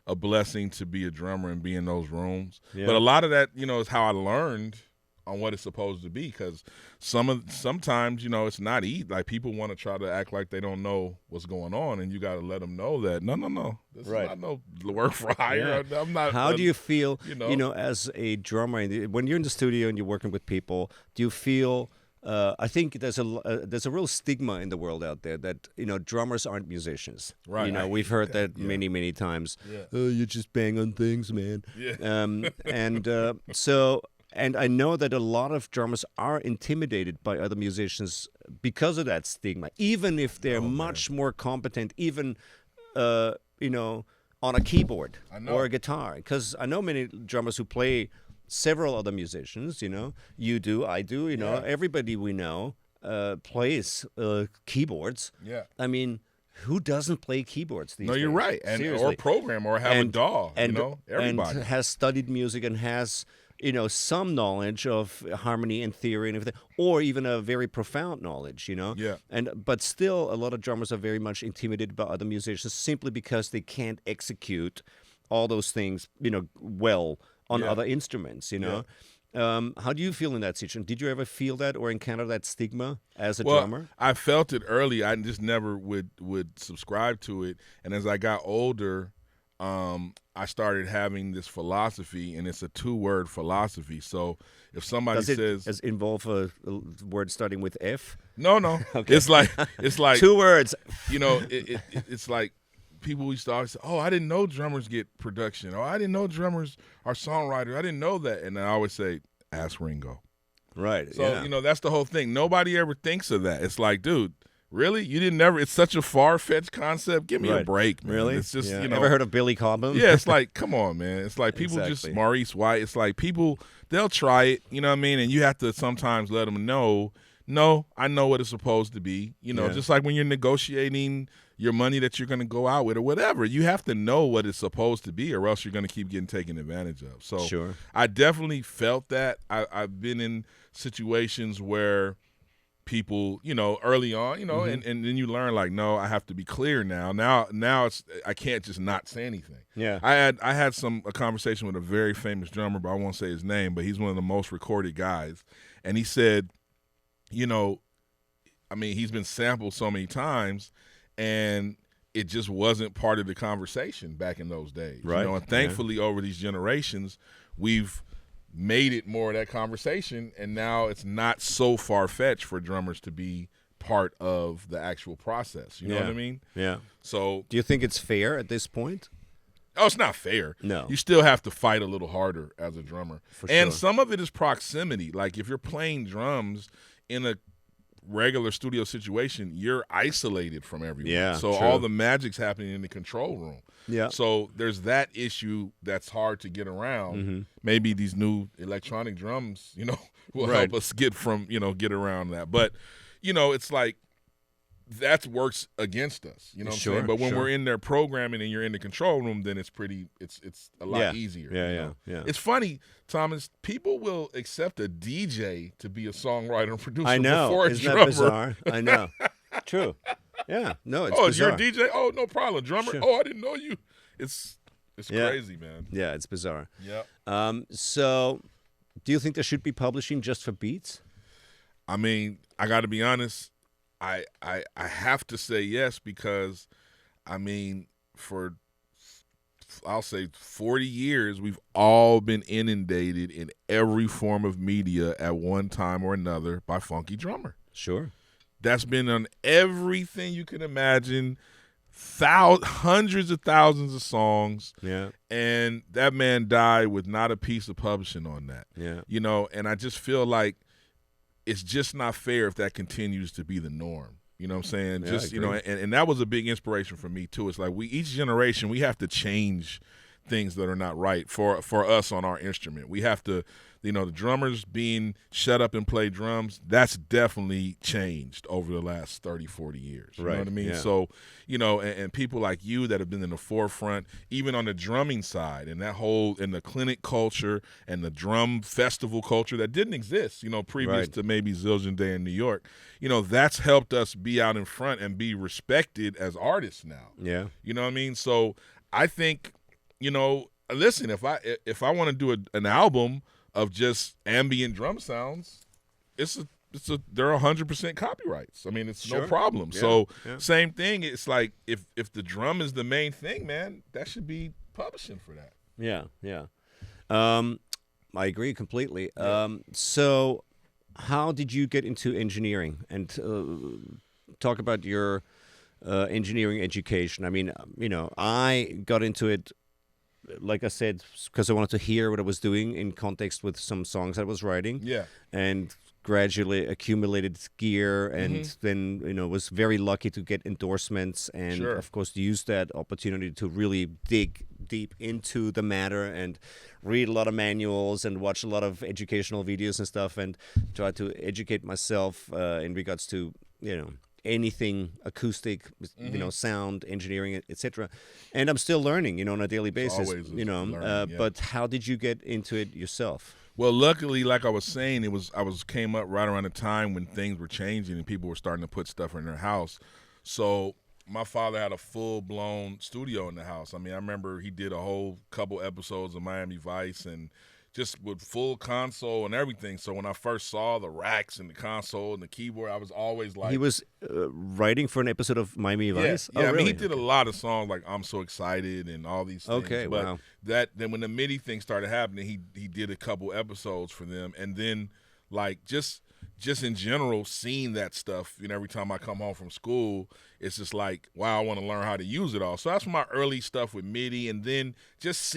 [SPEAKER 1] a blessing to be a drummer and be in those rooms.
[SPEAKER 2] Yeah.
[SPEAKER 1] But a lot of that, is how I learned on what it's supposed to be, because sometimes it's not easy. Like, people want to try to act like they don't know what's going on, and you got to let them know that no, this is not no work for hire.
[SPEAKER 2] Yeah.
[SPEAKER 1] I'm not.
[SPEAKER 2] How do you feel? As a drummer, when you're in the studio and you're working with people, do you feel? I think there's a real stigma in the world out there that drummers aren't musicians.
[SPEAKER 1] Right.
[SPEAKER 2] We've heard that many times.
[SPEAKER 1] Yeah.
[SPEAKER 2] Oh, you just bang on things, man.
[SPEAKER 1] Yeah.
[SPEAKER 2] And I know that a lot of drummers are intimidated by other musicians because of that stigma, even if they're much more competent, even on a keyboard or a guitar. Because I know many drummers who play several other musicians. You do, I do. Everybody we know plays keyboards.
[SPEAKER 1] Yeah.
[SPEAKER 2] I mean, who doesn't play keyboards these days?
[SPEAKER 1] No, you're right. Or program or have a DAW. Everybody.
[SPEAKER 2] And has studied music and has some knowledge of harmony and theory and everything, or even a very profound knowledge,
[SPEAKER 1] Yeah.
[SPEAKER 2] But still, a lot of drummers are very much intimidated by other musicians simply because they can't execute all those things, well on other instruments,
[SPEAKER 1] Yeah.
[SPEAKER 2] How do you feel in that situation? Did you ever feel that or encounter that stigma as a drummer?
[SPEAKER 1] I felt it early. I just never would subscribe to it. And as I got older, I started having this philosophy, and it's a 2-word philosophy. So if somebody
[SPEAKER 2] does it involve a word starting with F?
[SPEAKER 1] No.
[SPEAKER 2] Okay.
[SPEAKER 1] It's like
[SPEAKER 2] 2 words.
[SPEAKER 1] It's like people used to always say, "Oh, I didn't know drummers get production. Oh, I didn't know drummers are songwriters. I didn't know that." And I always say, "Ask Ringo."
[SPEAKER 2] Right.
[SPEAKER 1] So that's the whole thing. Nobody ever thinks of that. It's like, dude. Really? You didn't ever? It's such a far-fetched concept. Give me a break, man.
[SPEAKER 2] Really?
[SPEAKER 1] It's just,
[SPEAKER 2] Ever heard of Billy Cobham?
[SPEAKER 1] Yeah, it's like, come on, man. It's like people just, Maurice White, it's like people, they'll try it, you know what I mean? And you have to sometimes let them know, no, I know what it's supposed to be. Just like when you're negotiating your money that you're going to go out with or whatever, you have to know what it's supposed to be, or else you're going to keep getting taken advantage of. So I definitely felt that. I've been in situations where people, early on, and then you learn like, no, I have to be clear now. Now it's I can't just not say anything.
[SPEAKER 2] Yeah.
[SPEAKER 1] I had a conversation with a very famous drummer, but I won't say his name, but he's one of the most recorded guys. And he said, he's been sampled so many times and it just wasn't part of the conversation back in those days.
[SPEAKER 2] Right.
[SPEAKER 1] And thankfully over these generations, we've made it more of that conversation, and now it's not so far-fetched for drummers to be part of the actual process. You know what I mean?
[SPEAKER 2] Yeah.
[SPEAKER 1] So
[SPEAKER 2] do you think it's fair at this point?
[SPEAKER 1] Oh, it's not fair.
[SPEAKER 2] No.
[SPEAKER 1] You still have to fight a little harder as a drummer.
[SPEAKER 2] For
[SPEAKER 1] and
[SPEAKER 2] sure.
[SPEAKER 1] Some of it is proximity. Like if you're playing drums in a regular studio situation, you're isolated from everyone.
[SPEAKER 2] Yeah,
[SPEAKER 1] so
[SPEAKER 2] true.
[SPEAKER 1] all the magic's happening in the control room.
[SPEAKER 2] Yeah.
[SPEAKER 1] So there's that issue that's hard to get around. Maybe these new electronic drums, will help us get around that. But, it's like that works against us. You know what I'm saying? But when we're in there programming and you're in the control room, then it's a lot easier.
[SPEAKER 2] Yeah.
[SPEAKER 1] It's funny, Thomas, people will accept a DJ to be a songwriter and producer
[SPEAKER 2] I know.
[SPEAKER 1] before a
[SPEAKER 2] Isn't
[SPEAKER 1] drummer.
[SPEAKER 2] that bizarre? I know. True. Yeah. No, it's bizarre.
[SPEAKER 1] You're a DJ? Oh, no problem. Drummer?
[SPEAKER 2] Sure.
[SPEAKER 1] Oh, I didn't know you. It's crazy, man.
[SPEAKER 2] Yeah, it's bizarre.
[SPEAKER 1] Yep.
[SPEAKER 2] So do you think there should be publishing just for beats?
[SPEAKER 1] I mean, I got to be honest. I have to say yes because, I'll say 40 years, we've all been inundated in every form of media at one time or another by Funky Drummer.
[SPEAKER 2] Sure.
[SPEAKER 1] That's been on everything you can imagine, hundreds of thousands of songs.
[SPEAKER 2] Yeah.
[SPEAKER 1] And that man died with not a piece of publishing on that.
[SPEAKER 2] Yeah.
[SPEAKER 1] And I just feel like it's just not fair if that continues to be the norm. You know what I'm saying?
[SPEAKER 2] Yeah,
[SPEAKER 1] And that was a big inspiration for me too. It's like each generation we have to change things that are not right for us on our instrument. We have to, the drummers being shut up and play drums, that's definitely changed over the last 30, 40 years. You know what I mean?
[SPEAKER 2] Yeah.
[SPEAKER 1] So, and people like you that have been in the forefront, even on the drumming side and and the clinic culture and the drum festival culture that didn't exist, previous to maybe Zildjian Day in New York, that's helped us be out in front and be respected as artists now.
[SPEAKER 2] Yeah.
[SPEAKER 1] You know what I mean? So I think, listen, if I want to do an album of just ambient drum sounds, they're 100% copyrights. I mean, it's no problem.
[SPEAKER 2] Yeah.
[SPEAKER 1] So same thing. It's like if the drum is the main thing, man, that should be publishing for that.
[SPEAKER 2] Yeah. I agree completely. So how did you get into engineering? And talk about your engineering education. I mean, I got into it, like I said, because I wanted to hear what I was doing in context with some songs I was writing.
[SPEAKER 1] Yeah.
[SPEAKER 2] And gradually accumulated gear and then, was very lucky to get endorsements and, of course, use that opportunity to really dig deep into the matter and read a lot of manuals and watch a lot of educational videos and stuff and try to educate myself in regards to, anything acoustic, sound engineering, etc. And I'm still learning, on a daily basis.
[SPEAKER 1] Always learning,
[SPEAKER 2] But how did you get into it yourself?
[SPEAKER 1] Well, luckily, like I was saying, I came up right around the time when things were changing and people were starting to put stuff in their house. So my father had a full-blown studio in the house. I mean, I remember he did a whole couple episodes of Miami Vice and just with full console and everything. So when I first saw the racks and the console and the keyboard, I was always like...
[SPEAKER 2] He was writing for an episode of Miami Vice?
[SPEAKER 1] Yeah,
[SPEAKER 2] really?
[SPEAKER 1] I mean, he did a lot of songs like I'm So Excited and all these things.
[SPEAKER 2] Okay,
[SPEAKER 1] but
[SPEAKER 2] wow.
[SPEAKER 1] Then when the MIDI thing started happening, he did a couple episodes for them. And then, like, just in general, seeing that stuff, every time I come home from school, it's just like, wow, I want to learn how to use it all. So that's my early stuff with MIDI. And then just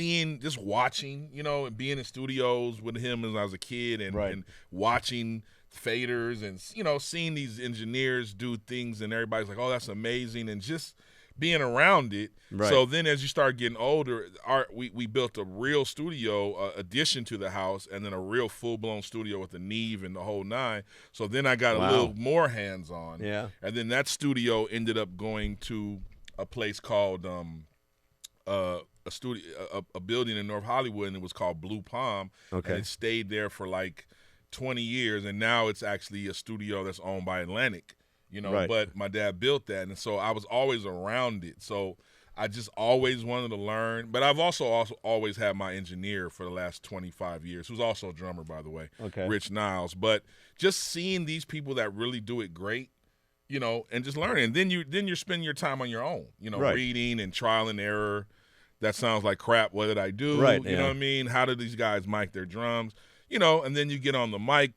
[SPEAKER 1] watching, and being in studios with him as I was a kid and watching faders and, seeing these engineers do things and everybody's like, oh, that's amazing. And just being around it.
[SPEAKER 2] Right.
[SPEAKER 1] So then as you start getting older, we built a real studio addition to the house and then a real full-blown studio with the Neve and the whole nine. So then I got a little more hands-on.
[SPEAKER 2] Yeah.
[SPEAKER 1] And then that studio ended up going to a place called a building in North Hollywood, and it was called Blue Palm.
[SPEAKER 2] Okay.
[SPEAKER 1] And it stayed there for like 20 years, and now it's actually a studio that's owned by Atlantic,
[SPEAKER 2] Right.
[SPEAKER 1] But my dad built that, and so I was always around it. So I just always wanted to learn. But I've also always had my engineer for the last 25 years, who's also a drummer, by the way, Rich Niles. But just seeing these people that really do it great, and just learning. And then you're spending your time on your own,
[SPEAKER 2] Right.
[SPEAKER 1] reading and trial and error. That sounds like crap. What did I do?
[SPEAKER 2] Right,
[SPEAKER 1] You know what I mean? How do these guys mic their drums? And then you get on the mic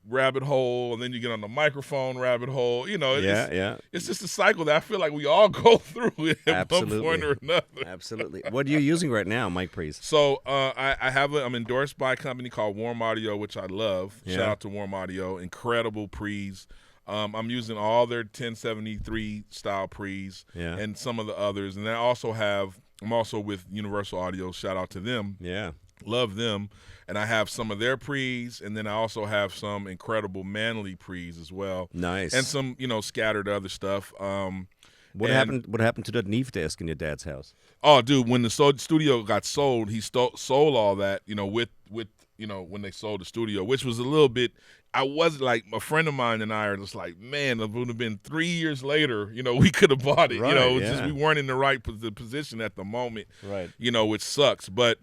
[SPEAKER 1] rabbit hole, and then you get on the microphone rabbit hole. It's just a cycle that I feel like we all go through at one point or another.
[SPEAKER 2] Absolutely. What are you using right now, mic pre's?
[SPEAKER 1] So I'm endorsed by a company called Warm Audio, which I love.
[SPEAKER 2] Yeah.
[SPEAKER 1] Shout out to Warm Audio, incredible pre's. I'm using all their 1073 style pre's and some of the others, and I'm also with Universal Audio. Shout out to them.
[SPEAKER 2] Yeah.
[SPEAKER 1] Love them. And I have some of their pre's, and then I also have some incredible Manley pre's as well.
[SPEAKER 2] Nice.
[SPEAKER 1] And some, scattered other stuff.
[SPEAKER 2] What happened to that Neve desk in your dad's house?
[SPEAKER 1] Oh, dude, when the studio got sold, he sold all that, with when they sold the studio, which was a little bit. I was like, a friend of mine and I are just like, man, it would have been 3 years later, we could have bought it.
[SPEAKER 2] Right,
[SPEAKER 1] Just we weren't in the right position at the moment,
[SPEAKER 2] right?
[SPEAKER 1] Which sucks. But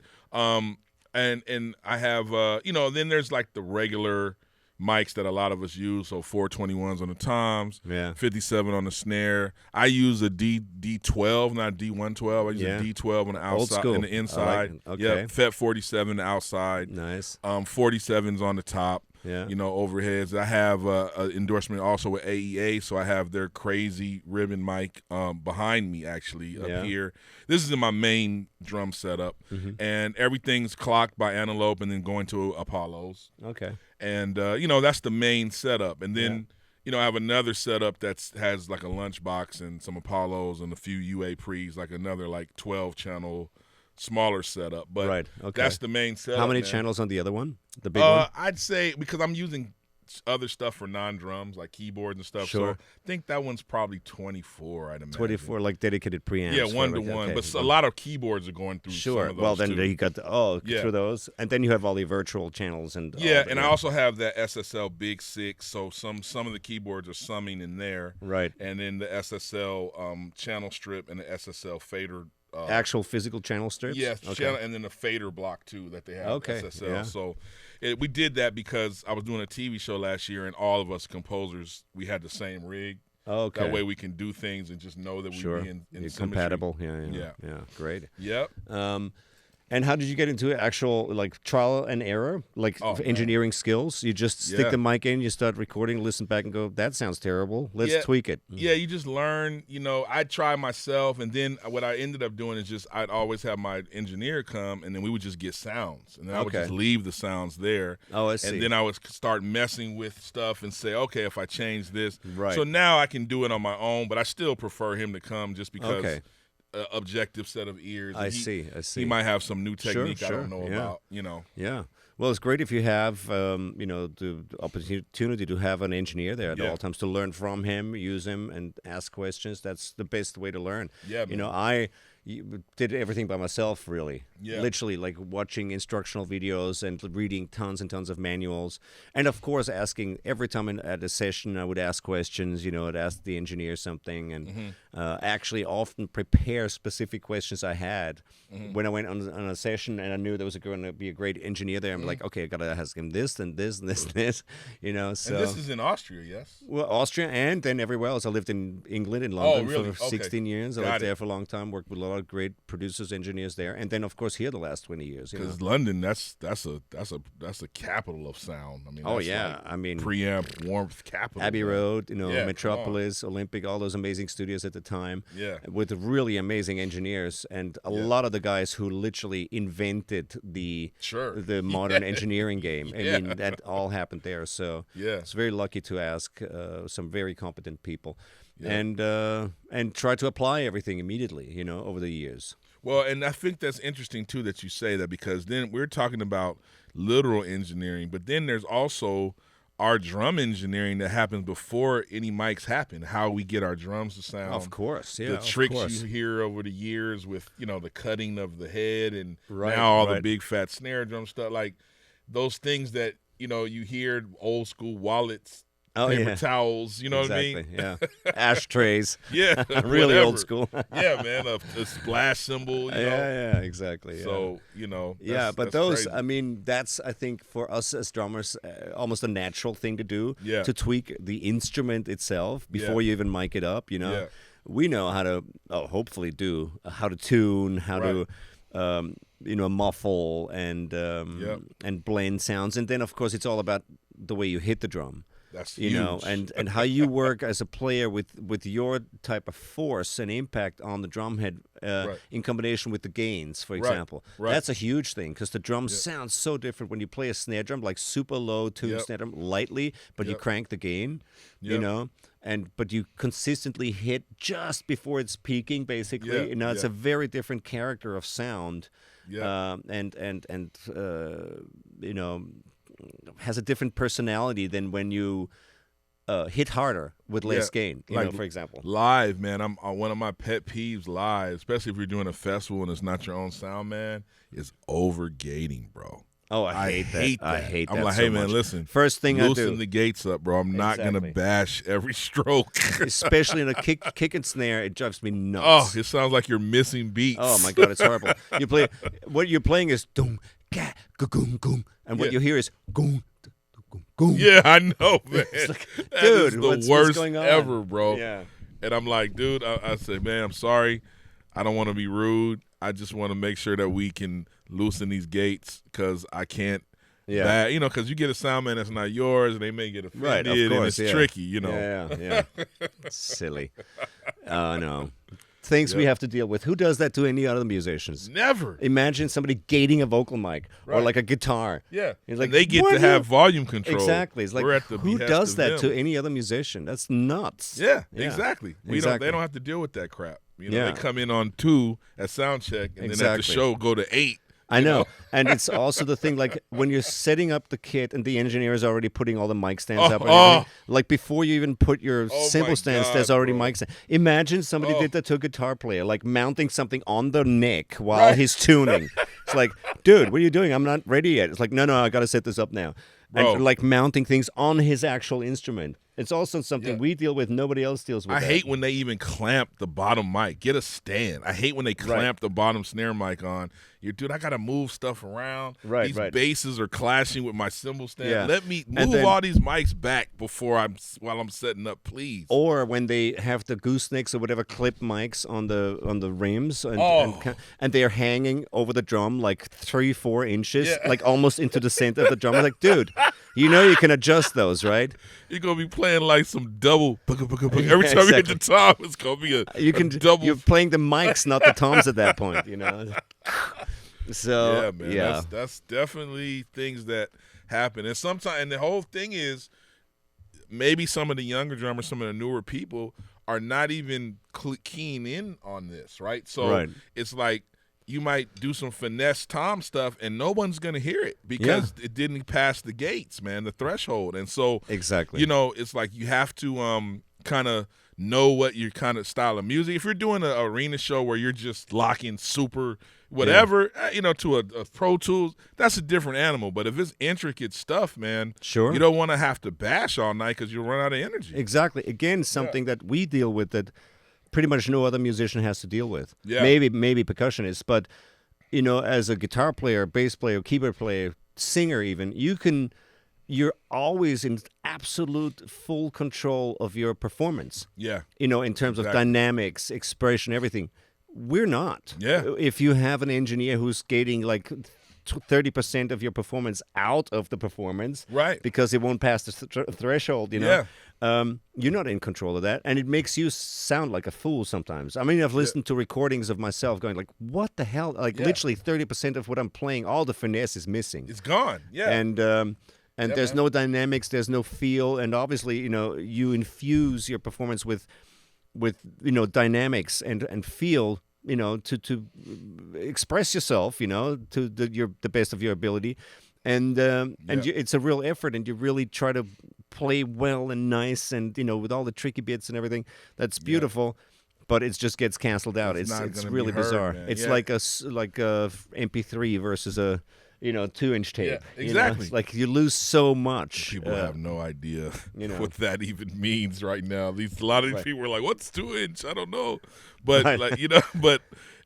[SPEAKER 1] and I have then there's like the regular mics that a lot of us use. So 421s on the toms, 57 on the snare. I use a D12, not D112. I use a D12 on the outside and the inside.
[SPEAKER 2] Like okay.
[SPEAKER 1] FET 47 the outside.
[SPEAKER 2] Nice.
[SPEAKER 1] 47s on the top.
[SPEAKER 2] Yeah.
[SPEAKER 1] Overheads. I have an endorsement also with AEA, so I have their crazy ribbon mic behind me actually up here. This is in my main drum setup, and everything's clocked by Antelope and then going to Apollos.
[SPEAKER 2] Okay.
[SPEAKER 1] And that's the main setup, and then I have another setup has like a lunchbox and some Apollos and a few UA pre's, like another like 12-channel. Smaller setup, but that's the main setup.
[SPEAKER 2] How many channels on the other one? The big one?
[SPEAKER 1] I'd say, because I'm using other stuff for non-drums, like keyboards and stuff.
[SPEAKER 2] Sure.
[SPEAKER 1] So I think that one's probably 24, I'd imagine.
[SPEAKER 2] 24, like dedicated preamps.
[SPEAKER 1] Yeah, one-to-one. But a lot of keyboards are going through some of those,
[SPEAKER 2] well, then
[SPEAKER 1] too.
[SPEAKER 2] you got through those. And then you have all the virtual channels. And
[SPEAKER 1] I also have that SSL Big 6, so some of the keyboards are summing in there.
[SPEAKER 2] Right.
[SPEAKER 1] And then the SSL channel strip and the SSL fader.
[SPEAKER 2] Actual physical channel strips?
[SPEAKER 1] Yes, channel, and then the fader block, too, that they have SSL.
[SPEAKER 2] Yeah.
[SPEAKER 1] So we did that because I was doing a TV show last year, and all of us composers, we had the same rig.
[SPEAKER 2] Okay.
[SPEAKER 1] That way we can do things and just know that we're in
[SPEAKER 2] compatible. Yeah. Great.
[SPEAKER 1] Yep.
[SPEAKER 2] And how did you get into actual like trial and error, like engineering skills? You just stick the mic in, you start recording, listen back, and go, "That sounds terrible. Let's tweak it."
[SPEAKER 1] Yeah, you just learn. I'd try myself, and then what I ended up doing is just I'd always have my engineer come, and then we would just get sounds, and then I would just leave the sounds there.
[SPEAKER 2] Oh, I see.
[SPEAKER 1] And then I would start messing with stuff and say, "Okay, if I change this,"
[SPEAKER 2] right.
[SPEAKER 1] So now I can do it on my own, but I still prefer him to come just because.
[SPEAKER 2] Okay.
[SPEAKER 1] Objective set of ears.
[SPEAKER 2] I see.
[SPEAKER 1] He might have some new technique I don't know about.
[SPEAKER 2] Yeah. Well, it's great if you have the opportunity to have an engineer there at all times to learn from him, use him, and ask questions. That's the best way to learn.
[SPEAKER 1] Yeah.
[SPEAKER 2] I did everything by myself, really.
[SPEAKER 1] Yeah.
[SPEAKER 2] Literally, like watching instructional videos and reading tons and tons of manuals. And, of course, asking every time at a session, I would ask questions. I'd ask the engineer something and actually often prepare specific questions I had when I went on a session and I knew there was going to be a great engineer there. I'm like, okay, I got to ask him this and this and this and this, So.
[SPEAKER 1] And this is in Austria, yes?
[SPEAKER 2] Well, Austria and then everywhere else. I lived in England, in London for 16 years. I lived there for a long time, worked with a lot of great producers, engineers there, and then of course here the last 20 years.
[SPEAKER 1] Because London, that's a capital of sound. I mean, preamp warmth capital.
[SPEAKER 2] Abbey Road, Metropolis, Olympic, all those amazing studios at the time.
[SPEAKER 1] Yeah.
[SPEAKER 2] With really amazing engineers and a lot of the guys who literally invented the modern engineering game. I mean, that all happened there. So it's very lucky to ask some very competent people. Yeah. And try to apply everything immediately, over the years.
[SPEAKER 1] Well, and I think that's interesting, too, that you say that, because then we're talking about literal engineering, but then there's also our drum engineering that happens before any mics happen, how we get our drums to sound.
[SPEAKER 2] Of course, yeah.
[SPEAKER 1] The tricks you hear over the years with, the cutting of the head and now all the big fat snare drum stuff, like those things that you hear old school wallets, paper towels, you know what I mean?
[SPEAKER 2] Yeah. Ashtrays.
[SPEAKER 1] Yeah.
[SPEAKER 2] Really
[SPEAKER 1] whatever.
[SPEAKER 2] old school.
[SPEAKER 1] Yeah, man. A splash symbol,
[SPEAKER 2] Yeah, exactly.
[SPEAKER 1] So,
[SPEAKER 2] but those,
[SPEAKER 1] crazy.
[SPEAKER 2] I mean, that's, I think, for us as drummers, almost a natural thing to do, to tweak the instrument itself before you even mic it up,
[SPEAKER 1] Yeah.
[SPEAKER 2] We know how to, hopefully how to tune, how to, muffle and blend sounds. And then, of course, it's all about the way you hit the drum.
[SPEAKER 1] That's huge.
[SPEAKER 2] And how you work as a player with your type of force and impact on the drum head in combination with the gains, for example.
[SPEAKER 1] Right.
[SPEAKER 2] That's a huge thing because the drum sounds so different when you play a snare drum, like super low tuned snare drum, lightly, but you crank the gain, but you consistently hit just before it's peaking, basically. It's a very different character of sound. Has a different personality than when you hit harder with less gain, for example.
[SPEAKER 1] Live, man, I'm one of my pet peeves live, especially if you're doing a festival and it's not your own sound, man, is overgating, bro.
[SPEAKER 2] Oh, I hate that. I hate that.
[SPEAKER 1] I'm like,
[SPEAKER 2] so
[SPEAKER 1] hey, man,
[SPEAKER 2] much.
[SPEAKER 1] listen.
[SPEAKER 2] First thing I do.
[SPEAKER 1] Loosen the gates up, bro. I'm not going to bash every stroke.
[SPEAKER 2] Especially in a kick and snare, it drives me nuts.
[SPEAKER 1] Oh, it sounds like you're missing beats.
[SPEAKER 2] Oh, my God, it's horrible. What you're playing is doom, ga, goom, goom. And what you hear is goom, goom.
[SPEAKER 1] Yeah, I know, man.
[SPEAKER 2] Like,
[SPEAKER 1] that
[SPEAKER 2] dude,
[SPEAKER 1] is the
[SPEAKER 2] what's
[SPEAKER 1] worst
[SPEAKER 2] going on?
[SPEAKER 1] ever, bro.
[SPEAKER 2] Yeah.
[SPEAKER 1] And I'm like, dude, I said, man, I'm sorry. I don't want to be rude. I just want to make sure that we can loosen these gates because I can't. Yeah, because you get a sound man that's not yours, and they may get offended,
[SPEAKER 2] right, of course,
[SPEAKER 1] and it's tricky,
[SPEAKER 2] Yeah. Silly. No. Things we have to deal with. Who does that to any other musicians?
[SPEAKER 1] Never.
[SPEAKER 2] Imagine somebody gating a vocal mic or like a guitar.
[SPEAKER 1] Yeah.
[SPEAKER 2] It's like,
[SPEAKER 1] and they get to have volume control.
[SPEAKER 2] Exactly. It's like, who does that to any other musician? That's nuts.
[SPEAKER 1] Yeah. Exactly. They don't have to deal with that crap. They come in on 2 at sound check, and then at the show go to 8.
[SPEAKER 2] I know. And it's also the thing, like, when you're setting up the kit and the engineer is already putting all the mic stands up and everything, like, before you even put your cymbal stands, there's already mic stands. Imagine somebody did that to a guitar player, like mounting something on the neck while he's tuning. It's like, dude, what are you doing? I'm not ready yet. It's like, no, I got to set this up now. And, like, mounting things on his actual instrument. It's also something we deal with. Nobody else deals with.
[SPEAKER 1] I hate when they even clamp the bottom mic. Get a stand. I hate when they clamp the bottom snare mic on. Dude, I got to move stuff around. These basses are clashing with my cymbal stand.
[SPEAKER 2] Yeah.
[SPEAKER 1] Let me move all these mics back while I'm setting up, please.
[SPEAKER 2] Or when they have the goosenecks or whatever clip mics on the rims and they're hanging over the drum like 3-4 inches, like almost into the center of the drum. I'm like, dude, you can adjust those, right?
[SPEAKER 1] You're gonna be playing like some double. Every time you hit the tom, it's gonna be a double.
[SPEAKER 2] You're playing the mics, not the toms at that point. So
[SPEAKER 1] man, that's definitely things that happen, and sometimes, and the whole thing is, maybe some of the younger drummers, some of the newer people are not even keen in on this, right? So it's like you might do some finesse tom stuff, and no one's gonna hear it because it didn't pass the gates, man, the threshold, and so
[SPEAKER 2] exactly,
[SPEAKER 1] it's like you have to kind of know what your kind of style of music. If you're doing an arena show where you're just locking super whatever, to a Pro Tools, that's a different animal. But if it's intricate stuff, man, you don't want to have to bash all night because you'll run out of energy.
[SPEAKER 2] Exactly. Again, something that we deal with that pretty much no other musician has to deal with.
[SPEAKER 1] Yeah.
[SPEAKER 2] Maybe percussionists, but as a guitar player, bass player, keyboard player, singer even, you're always in absolute full control of your performance.
[SPEAKER 1] Yeah.
[SPEAKER 2] In terms of dynamics, expression, everything. We're not.
[SPEAKER 1] Yeah.
[SPEAKER 2] If you have an engineer who's gating like 30% of your performance out of the performance,
[SPEAKER 1] right,
[SPEAKER 2] because it won't pass the threshold, you're not in control of that, and it makes you sound like a fool sometimes. I mean, I've listened to recordings of myself going like, what the hell? Like literally 30% of what I'm playing, all the finesse is missing. It's
[SPEAKER 1] gone. Yeah.
[SPEAKER 2] And there's no dynamics, there's no feel, and obviously, you infuse your performance with dynamics and feel, to express yourself, to the best of your ability, and it's a real effort, and you really try to play well and nice, and with all the tricky bits and everything. That's beautiful. But it just gets canceled out. It's really bizarre. Man. It's like a MP3 versus a 2-inch tape.
[SPEAKER 1] Yeah, exactly.
[SPEAKER 2] It's like you lose so much.
[SPEAKER 1] People have no idea what that even means right now. At least a lot of these people are like, "What's 2-inch? I don't know." But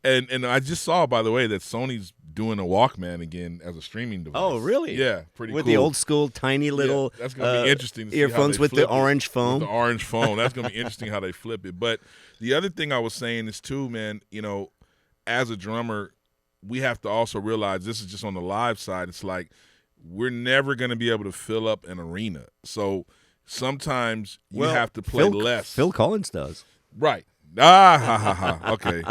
[SPEAKER 1] and I just saw, by the way, that Sony's doing a Walkman again as a streaming device.
[SPEAKER 2] Oh, really?
[SPEAKER 1] Yeah, pretty
[SPEAKER 2] with
[SPEAKER 1] cool.
[SPEAKER 2] the old school tiny little
[SPEAKER 1] that's gonna be interesting to see
[SPEAKER 2] earphones
[SPEAKER 1] how they
[SPEAKER 2] with
[SPEAKER 1] flip
[SPEAKER 2] the orange foam.
[SPEAKER 1] With the orange foam. That's gonna be interesting how they flip it. But the other thing I was saying is too, man, as a drummer, we have to also realize this is just on the live side. It's like we're never going to be able to fill up an arena. So sometimes you have to play less.
[SPEAKER 2] Phil Collins does.
[SPEAKER 1] Right. Okay.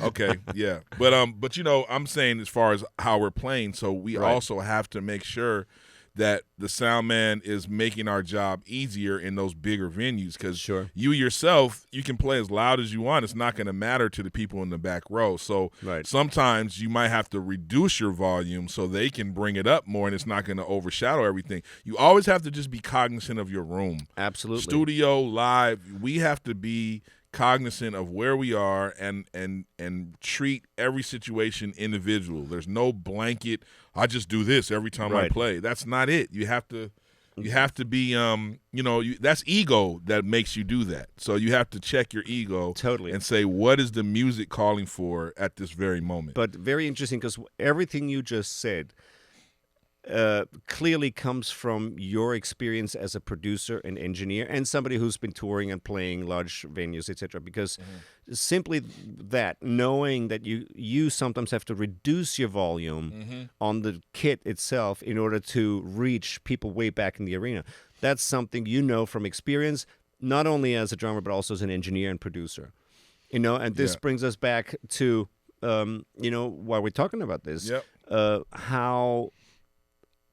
[SPEAKER 1] Okay, yeah. But I'm saying as far as how we're playing, so we also have to make sure that the sound man is making our job easier in those bigger venues, because you yourself, you can play as loud as you want. It's not going to matter to the people in the back row. So sometimes you might have to reduce your volume so they can bring it up more, and it's not going to overshadow everything. You always have to just be cognizant of your room.
[SPEAKER 2] Absolutely.
[SPEAKER 1] Studio, live, we have to be cognizant of where we are and treat every situation individual. There's no blanket, I just do this every time I play. That's not it. You have to be that's ego that makes you do that. So you have to check your ego and say, what is the music calling for at this very moment?
[SPEAKER 2] But very interesting, because everything you just said clearly comes from your experience as a producer and engineer and somebody who's been touring and playing large venues, etc. Because simply that, knowing that you sometimes have to reduce your volume on the kit itself in order to reach people way back in the arena, that's something from experience, not only as a drummer but also as an engineer and producer. And this brings us back to while we're talking about this, how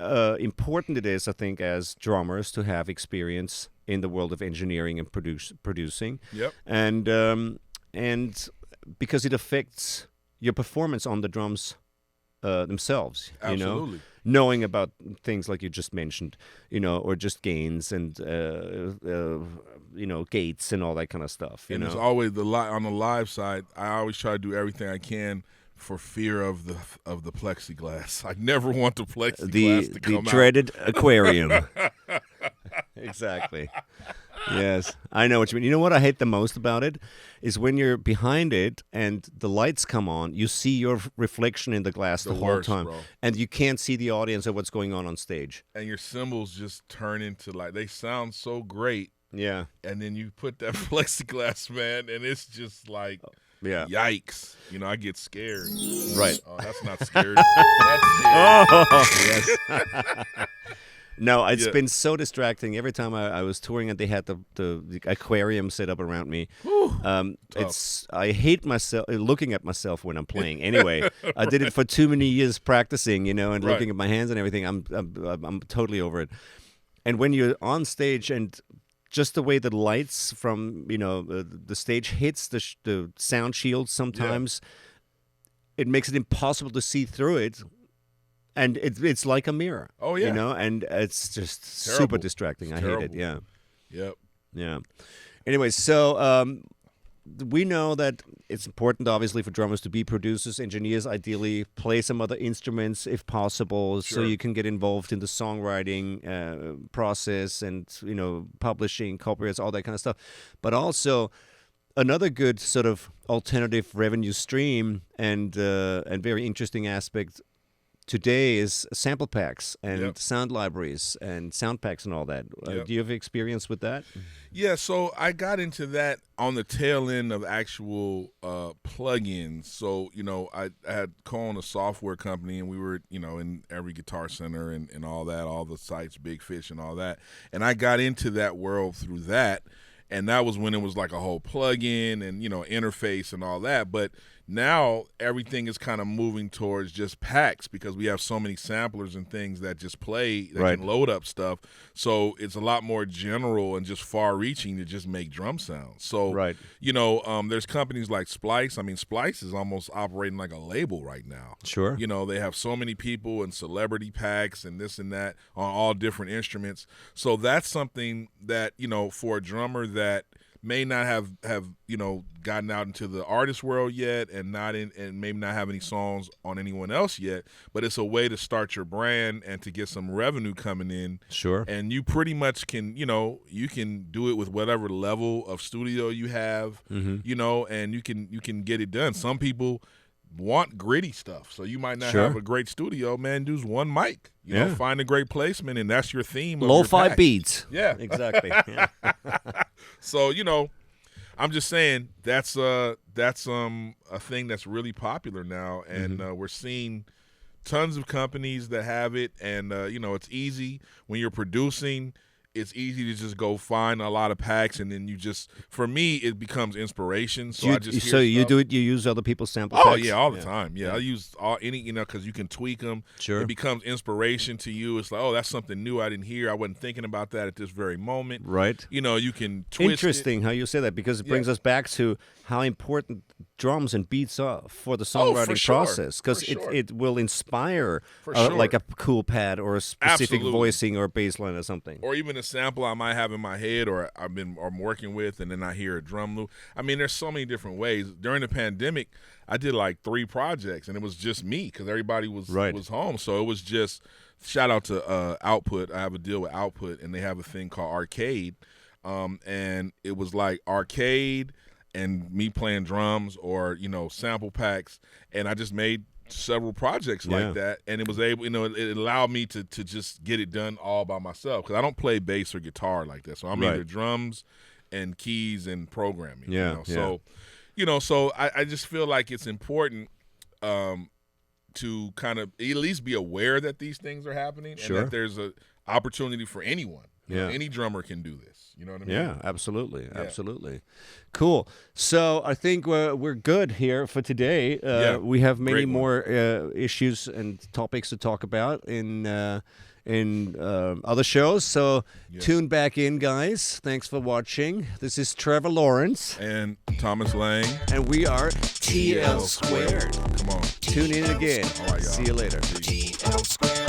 [SPEAKER 2] important it is, I think, as drummers to have experience in the world of engineering and producing. And because it affects your performance on the drums themselves.
[SPEAKER 1] Absolutely.
[SPEAKER 2] Knowing about things like you just mentioned, or just gains and gates and all that kind of stuff.
[SPEAKER 1] And it's always on the live side. I always try to do everything I can for fear of the plexiglass. I never want the plexiglass to come out.
[SPEAKER 2] The dreaded aquarium. Exactly. Yes, I know what you mean. You know what I hate the most about it is when you're behind it and the lights come on, you see your reflection in the glass the whole time, bro. And you can't see the audience or what's going on stage.
[SPEAKER 1] And your cymbals just turn into they sound so great.
[SPEAKER 2] Yeah.
[SPEAKER 1] And then you put that plexiglass, man, and it's just like...
[SPEAKER 2] Yeah.
[SPEAKER 1] Yikes. I get scared.
[SPEAKER 2] Right.
[SPEAKER 1] Oh, that's not scary. That's scary.
[SPEAKER 2] Oh, yes. No, it's been so distracting. Every time I was touring and they had the aquarium set up around me, I hate myself looking at myself when I'm playing. Anyway, I did it for too many years practicing, and looking at my hands and everything. I'm totally over it. And when you're on stage and just the way the lights from the stage hits the sound shield sometimes, it makes it impossible to see through it, and it's like a mirror.
[SPEAKER 1] Oh yeah,
[SPEAKER 2] and it's just
[SPEAKER 1] terrible.
[SPEAKER 2] Super distracting. I hate it. Yeah.
[SPEAKER 1] Yep.
[SPEAKER 2] Yeah. Anyway, so we know that it's important, obviously, for drummers to be producers, engineers, ideally play some other instruments if possible, so you can get involved in the songwriting process and, publishing, copyrights, all that kind of stuff. But also, another good sort of alternative revenue stream and very interesting aspect today is sample packs and sound libraries and sound packs and all that. Do you have experience with that?
[SPEAKER 1] Yeah, so I got into that on the tail end of actual plugins. So, I had co-owned a software company, and we were, in every Guitar Center and all that, all the sites, Big Fish and all that. And I got into that world through that. And that was when it was like a whole plug-in and, interface and all that. But now everything is kind of moving towards just packs because we have so many samplers and things that just play, that can load up stuff. So it's a lot more general and just far-reaching to just make drum sounds. So, there's companies like Splice. I mean, Splice is almost operating like a label right now.
[SPEAKER 2] Sure.
[SPEAKER 1] They have so many people and celebrity packs and this and that on all different instruments. So that's something that, for a drummer that may not have gotten out into the artist world yet, and maybe not have any songs on anyone else yet, but it's a way to start your brand and to get some revenue coming in.
[SPEAKER 2] Sure.
[SPEAKER 1] And you pretty much can, you can do it with whatever level of studio you have, and you can get it done. Some people want gritty stuff, so you might not have a great studio. Man, use one mic. You know, find a great placement, and that's your theme.
[SPEAKER 2] Lo-fi beats.
[SPEAKER 1] Yeah,
[SPEAKER 2] exactly.
[SPEAKER 1] So I'm just saying that's a thing that's really popular now, and we're seeing tons of companies that have it, and it's easy when you're producing. It's easy to just go find a lot of packs, and then for me, it becomes inspiration. So
[SPEAKER 2] you do it. You use other people's sample packs?
[SPEAKER 1] Oh yeah, all the time. Yeah, I use because you can tweak them.
[SPEAKER 2] Sure,
[SPEAKER 1] it becomes inspiration to you. It's like, oh, that's something new I didn't hear. I wasn't thinking about that at this very moment.
[SPEAKER 2] Right.
[SPEAKER 1] You can twist.
[SPEAKER 2] Interesting how you say that, because it brings us back to how important drums and beats are for the songwriting process, because it will inspire like a cool pad or a specific voicing or bass line or something,
[SPEAKER 1] or even a sample I might have in my head or I'm working with, and then I hear a drum loop. I mean, there's so many different ways. During the pandemic, I did like 3 projects, and it was just me because everybody was home. So it was just, shout out to Output. I have a deal with Output, and they have a thing called Arcade, and it was like arcade and me playing drums or sample packs, and I just made several projects like that, and it was able, it allowed me to just get it done all by myself, because I don't play bass or guitar like that. So I'm either drums and keys and programming. So I just feel like it's important to kind of at least be aware that these things are happening, and that there's a opportunity for anyone. Any drummer can do this. You know what I mean?
[SPEAKER 2] Yeah, absolutely. Absolutely. Cool. So I think we're good here for today. We have many more issues and topics to talk about in other shows. So tune back in, guys. Thanks for watching. This is Trevor Lawrence.
[SPEAKER 1] And Thomas Lang.
[SPEAKER 2] And we are TL Squared.
[SPEAKER 1] Come on.
[SPEAKER 2] Tune in again.
[SPEAKER 1] All right, y'all.
[SPEAKER 2] See you later.
[SPEAKER 3] TL Squared.